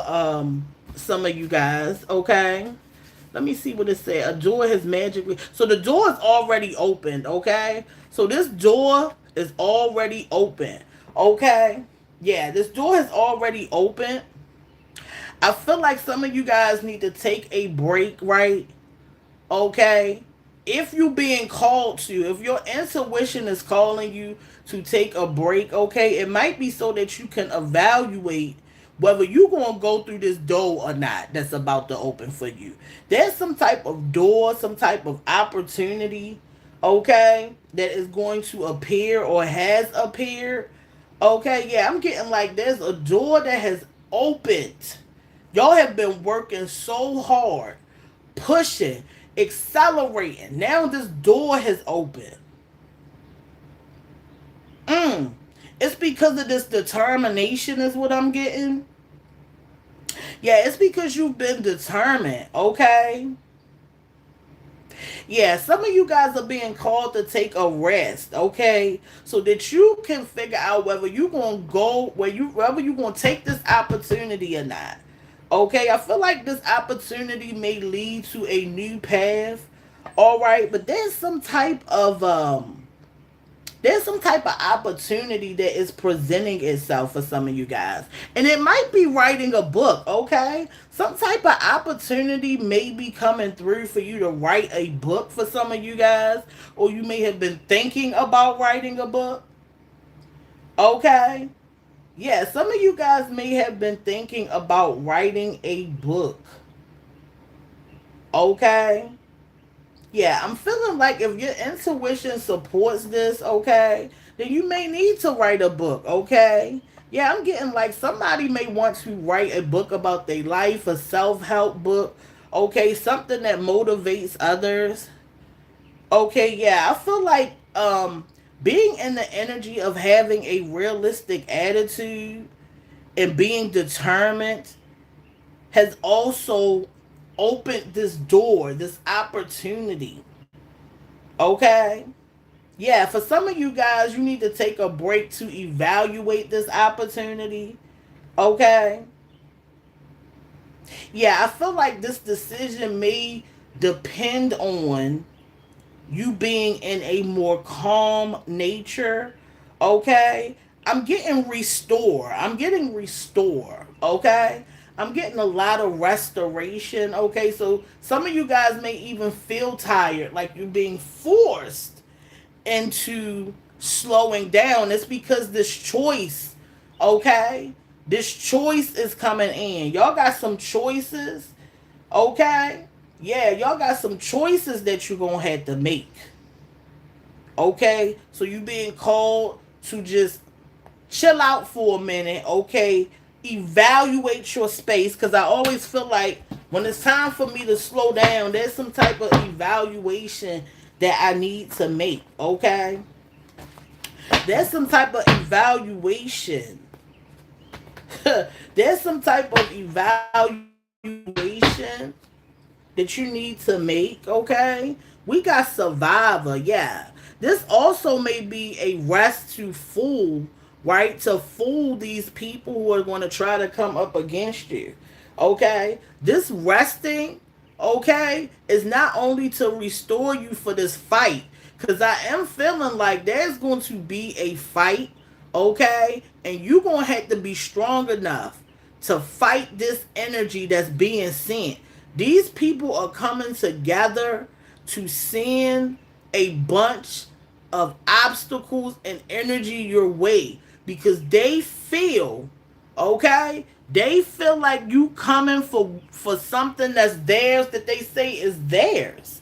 some of you guys, okay? Let me see what it said. A door has magically. So the door is already opened, okay? So this door is already open, okay? Yeah, this door has already opened. I feel like some of you guys need to take a break, right? Okay? If you being called to, if your intuition is calling you to take a break, okay, it might be so that you can evaluate whether you're going to go through this door or not that's about to open for you. There's some type of door, some type of opportunity, okay, that is going to appear or has appeared, Okay, yeah, I'm getting like there's a door that has opened. Y'all have been working so hard, pushing, accelerating. Now this door has opened. Mm. It's because of this determination, is what I'm getting. Yeah, it's because you've been determined, okay? Yeah, some of you guys are being called to take a rest, okay? So that you can figure out whether you're gonna go whether you're gonna take this opportunity or not. Okay, I feel like this opportunity may lead to a new path. All right, but there's some type of opportunity that is presenting itself for some of you guys. And it might be writing a book, okay? Some type of opportunity may be coming through for you to write a book for some of you guys. Or you may have been thinking about writing a book, okay? Yeah, some of you guys may have been thinking about writing a book, okay? Yeah, I'm feeling like if your intuition supports this, okay, then you may need to write a book, okay? Yeah, I'm getting like somebody may want to write a book about their life, a self help book, okay, something that motivates others. Okay, yeah, I feel like being in the energy of having a realistic attitude and being determined has also opened this door, this opportunity. Okay? Yeah, for some of you guys, you need to take a break to evaluate this opportunity. Okay? Yeah, I feel like this decision may depend on you being in a more calm nature. Okay? I'm getting restore. I'm getting restore. Okay? I'm getting a lot of restoration. Okay? So some of you guys may even feel tired, like you're being forced into slowing down. It's because this choice, okay? This choice is coming in. Y'all got some choices, okay? Yeah, y'all got some choices that you're going to have to make, okay? So you being called to just chill out for a minute, okay? Evaluate your space, because I always feel like when it's time for me to slow down, there's some type of evaluation that I need to make, okay? There's some type of evaluation. There's some type of evaluation that you need to make, okay? We got survivor, yeah. This also may be a rest to fool, right? To fool these people who are going to try to come up against you, okay? This resting, okay, is not only to restore you for this fight, because I am feeling like there's going to be a fight, okay? And you're going to have to be strong enough to fight this energy that's being sent. These people are coming together to send a bunch of obstacles and energy your way because they feel, okay, they feel like you coming for something that's theirs, that they say is theirs.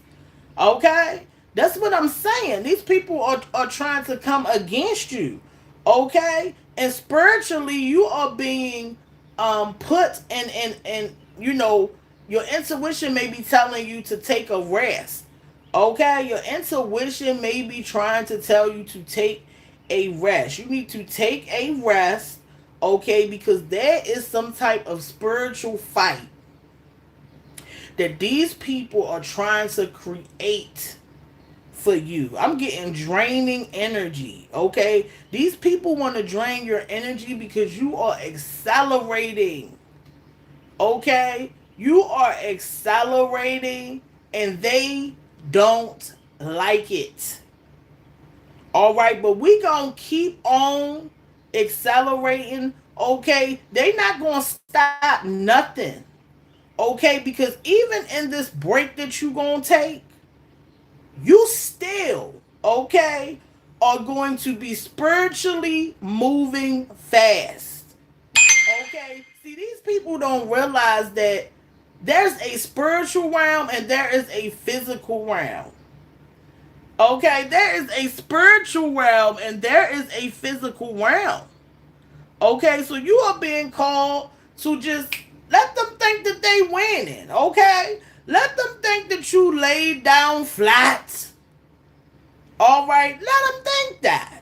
Okay? That's what I'm saying. These people are trying to come against you. Okay? And spiritually you are being put in you know, your intuition may be telling you to take a rest. Okay? Your intuition may be trying to tell you to take a rest. You need to take a rest, okay? Because there is some type of spiritual fight that these people are trying to create for you. I'm getting draining energy, okay? These people want to drain your energy because you are accelerating, okay? You are accelerating and they don't like it. All right, but we gonna keep on accelerating, okay? They not gonna stop nothing, okay? Because even in this break that you gonna take, you still, okay, are going to be spiritually moving fast. Okay? See, these people don't realize that there's a spiritual realm and there is a physical realm. Okay? There is a spiritual realm and there is a physical realm. Okay, so you are being called to just let them think that they winning. Okay, let them think that you laid down flat. All right, let them think that.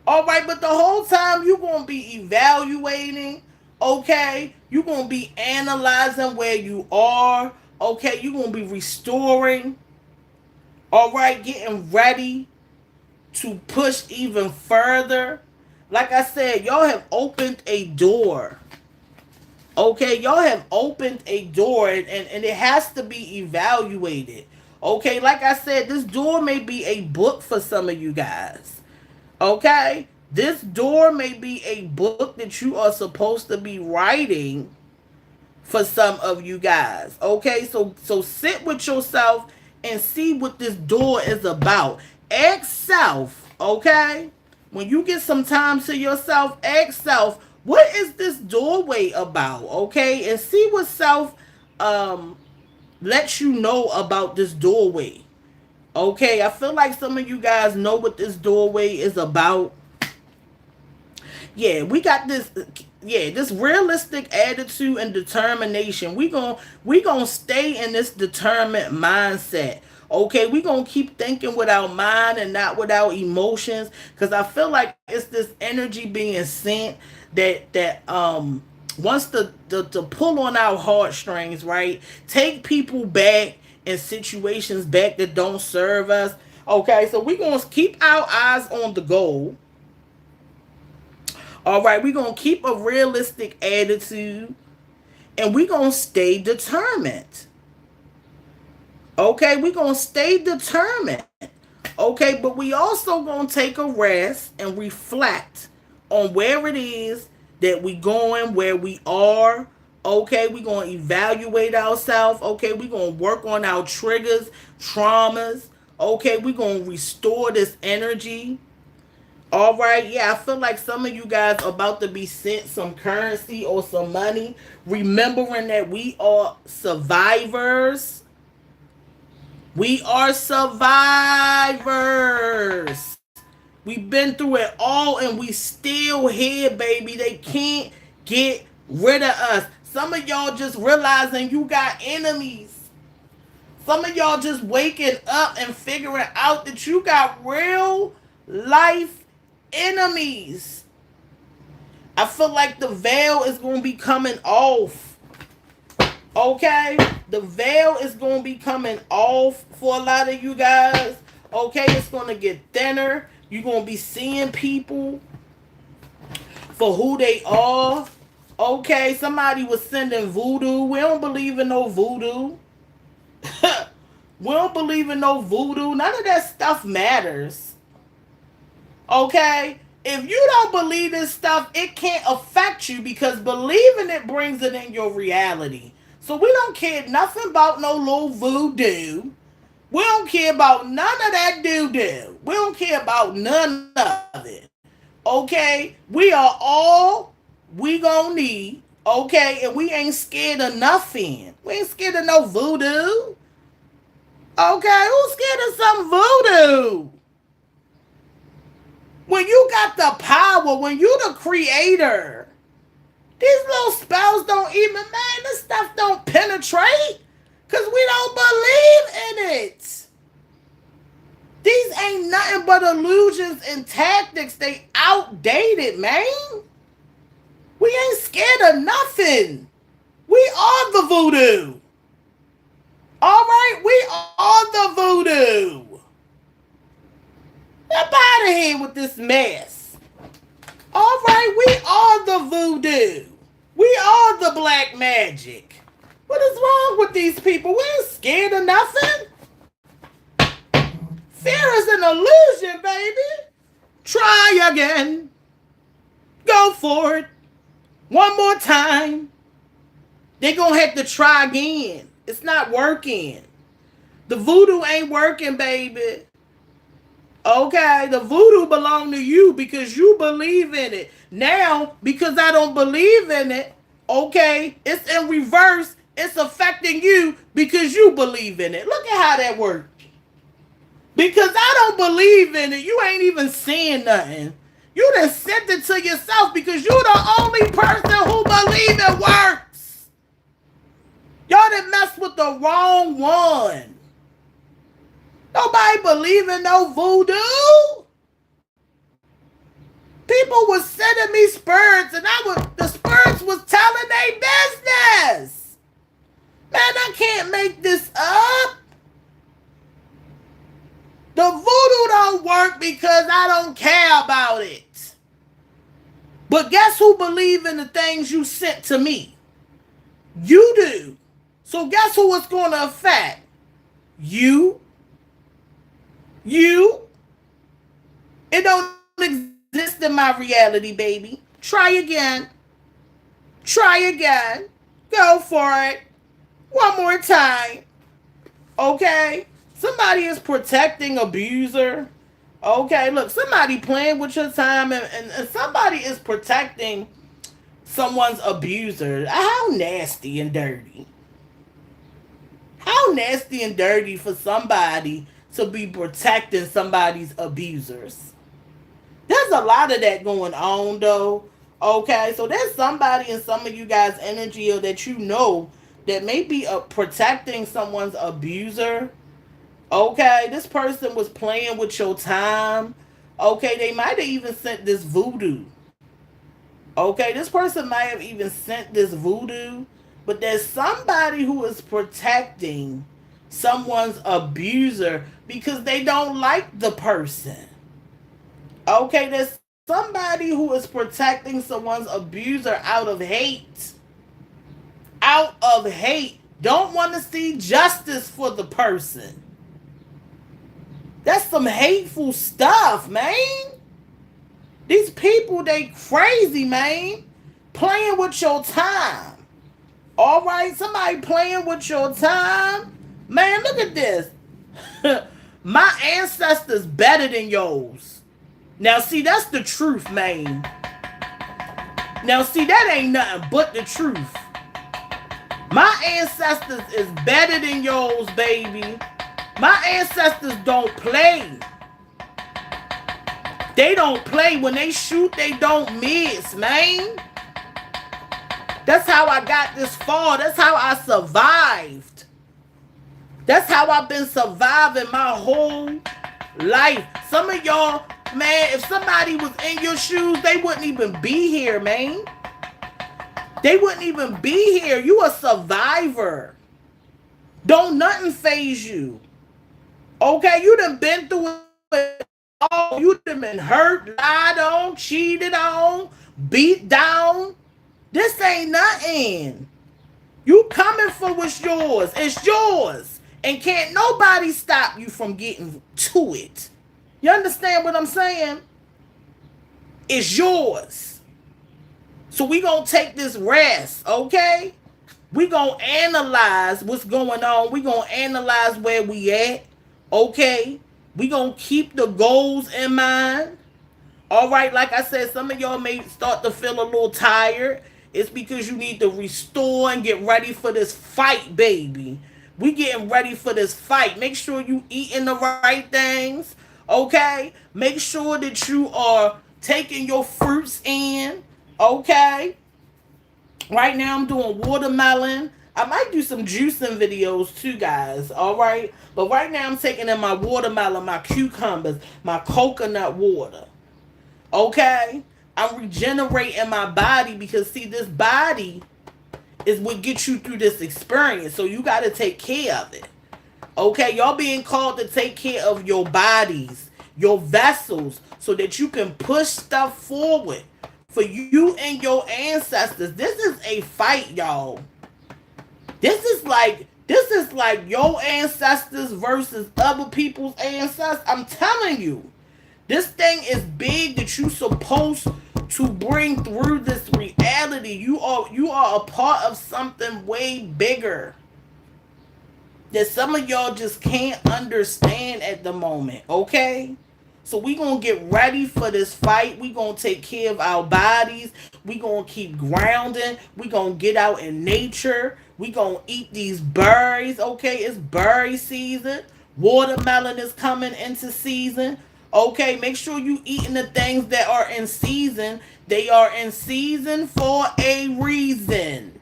All right, but the whole time you're going to be evaluating, okay? You're going to be analyzing where you are, okay? You're going to be restoring, all right? Getting ready to push even further. Like I said, y'all have opened a door, okay? Y'all have opened a door, and it has to be evaluated, okay? Like I said, this door may be a book for some of you guys. Okay? This door may be a book that you are supposed to be writing for some of you guys. Okay? So sit with yourself and see what this door is about. Ask self, okay? When you get some time to yourself, ask self, what is this doorway about? Okay? And see what self um lets you know about this doorway. Okay, I feel like some of you guys know what this doorway is about. Yeah, we got this. Yeah, this realistic attitude and determination. We gonna stay in this determined mindset. Okay, we gonna keep thinking with our mind and not with our emotions. Cause I feel like it's this energy being sent that wants to pull on our heartstrings, right? Take people back in situations back that don't serve us. Okay, so we gonna keep our eyes on the goal. All right, we're going to keep a realistic attitude and we're going to stay determined. Okay, we're going to stay determined. Okay, but we also going to take a rest and reflect on where it is that we going, where we are. Okay, we're going to evaluate ourselves. Okay, we're going to work on our triggers, traumas. Okay, we're going to restore this energy. All right, yeah, I feel like some of you guys are about to be sent some currency or some money, remembering that we are survivors. We are survivors. We've been through it all and we still here, baby. They can't get rid of us. Some of y'all just realizing you got enemies. Some of y'all just waking up and figuring out that you got real life enemies. I feel like the veil is going to be coming off. Okay? The veil is going to be coming off for a lot of you guys. Okay? It's going to get thinner. You're going to be seeing people for who they are. Okay? Somebody was sending voodoo. We don't believe in no voodoo. We don't believe in no voodoo. None of that stuff matters. Okay? If you don't believe this stuff, it can't affect you because believing it brings it in your reality. So we don't care nothing about no little voodoo. We don't care about none of that doo-doo. We don't care about none of it. Okay? We are all we gonna need. Okay? And we ain't scared of nothing. We ain't scared of no voodoo. Okay? Who's scared of some voodoo? When you got the power, when you the creator, these little spells don't even, man, this stuff don't penetrate because we don't believe in it. These ain't nothing but illusions and tactics. They outdated, man. We ain't scared of nothing. We are the voodoo. All right? We are the voodoo. Up out of here with this mess. All right, we are the voodoo. We are the black magic. What is wrong with these people? We ain't scared of nothing. Fear is an illusion, baby. Try again. Go for it. One more time. They're going to have to try again. It's not working. The voodoo ain't working, baby. Okay, the voodoo belong to you because you believe in it. Now, because I don't believe in it, okay, it's in reverse. It's affecting you because you believe in it. Look at how that works. Because I don't believe in it, you ain't even seeing nothing. You done sent it to yourself because you the only person who believe it works. Y'all done messed with the wrong one. Nobody believe in no voodoo. People was sending me spirits, and the spirits was telling their business. Man, I can't make this up. The voodoo don't work because I don't care about it. But guess who believe in the things you sent to me? You do. So guess who it's going to affect? You. It don't exist in my reality, baby. Try again. Go for it. One more time. Okay? Somebody is protecting abuser. Okay, look, somebody playing with your time and somebody is protecting someone's abuser. How nasty and dirty. How nasty and dirty for somebody to be protecting somebody's abusers. There's a lot of that going on though. Okay, so there's somebody in some of you guys' energy or that you know that may be protecting someone's abuser. Okay, this person was playing with your time. Okay, they might have even sent this voodoo. Okay, this person might have even sent this voodoo. But there's somebody who is protecting someone's abuser because they don't like the person. Okay, there's somebody who is protecting someone's abuser out of hate. Out of hate. Don't want to see justice for the person. That's some hateful stuff, man. These people, they crazy, man. Playing with your time. All right, somebody playing with your time. Man, look at this. My ancestors better than yours. Now, see, that's the truth, man. Now, see, that ain't nothing but the truth. My ancestors is better than yours, baby. My ancestors don't play. They don't play. When they shoot, they don't miss, man. That's how I got this far. That's how I survived. That's how I've been surviving my whole life. Some of y'all, man, if somebody was in your shoes, they wouldn't even be here, man. They wouldn't even be here. You a survivor. Don't nothing faze you. Okay, you done been through it all. You done been hurt, lied on, cheated on, beat down. This ain't nothing. You coming for what's yours. It's yours. And can't nobody stop you from getting to it. You understand what I'm saying? It's yours. So we gonna take this rest, okay? We gonna analyze what's going on. We gonna analyze where we at, okay? We gonna keep the goals in mind. All right, like I said, some of y'all may start to feel a little tired. It's because you need to restore and get ready for this fight, baby. We getting ready for this fight. Make sure you eating the right things, okay? Make sure that you are taking your fruits in, okay? Right now I'm doing watermelon. I might do some juicing videos too, guys, all right? But right now I'm taking in my watermelon, my cucumbers, my coconut water, okay? I'm regenerating my body because, see, this body is what gets you through this experience. So you got to take care of it. Okay? Y'all being called to take care of your bodies, your vessels, so that you can push stuff forward for you and your ancestors. This is a fight, y'all. This is like your ancestors versus other people's ancestors. I'm telling you. This thing is big that you supposed to bring through this reality. You are a part of something way bigger that some of y'all just can't understand at the moment, okay? So we going to get ready for this fight. We going to take care of our bodies. We going to keep grounding. We going to get out in nature. We going to eat these berries, okay? It's berry season. Watermelon is coming into season. Okay, make sure you eating the things that are in season. They are in season for a reason.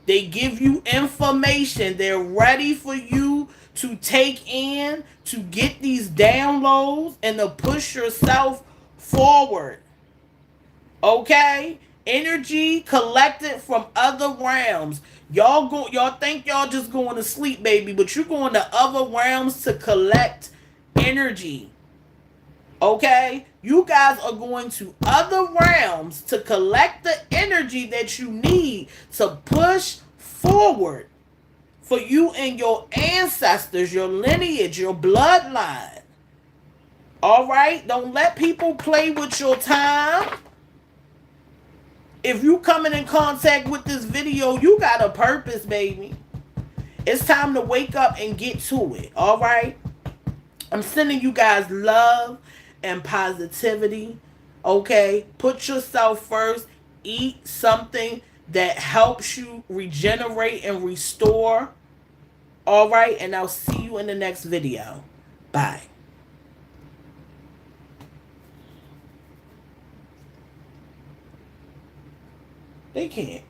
They give you information. They're ready for you to take in, to get these downloads, and to push yourself forward. Okay? Energy collected from other realms. Y'all think y'all just going to sleep, baby, but you're going to other realms to collect energy. Okay? You guys are going to other realms to collect the energy that you need to push forward for you and your ancestors, your lineage, your bloodline. All right? Don't let people play with your time. If you coming in contact with this video, you got a purpose, baby. It's time to wake up and get to it. All right? I'm sending you guys love and positivity. Okay? Put yourself first. Eat something that helps you regenerate and restore. All right? And I'll see you in the next video. Bye. They can't.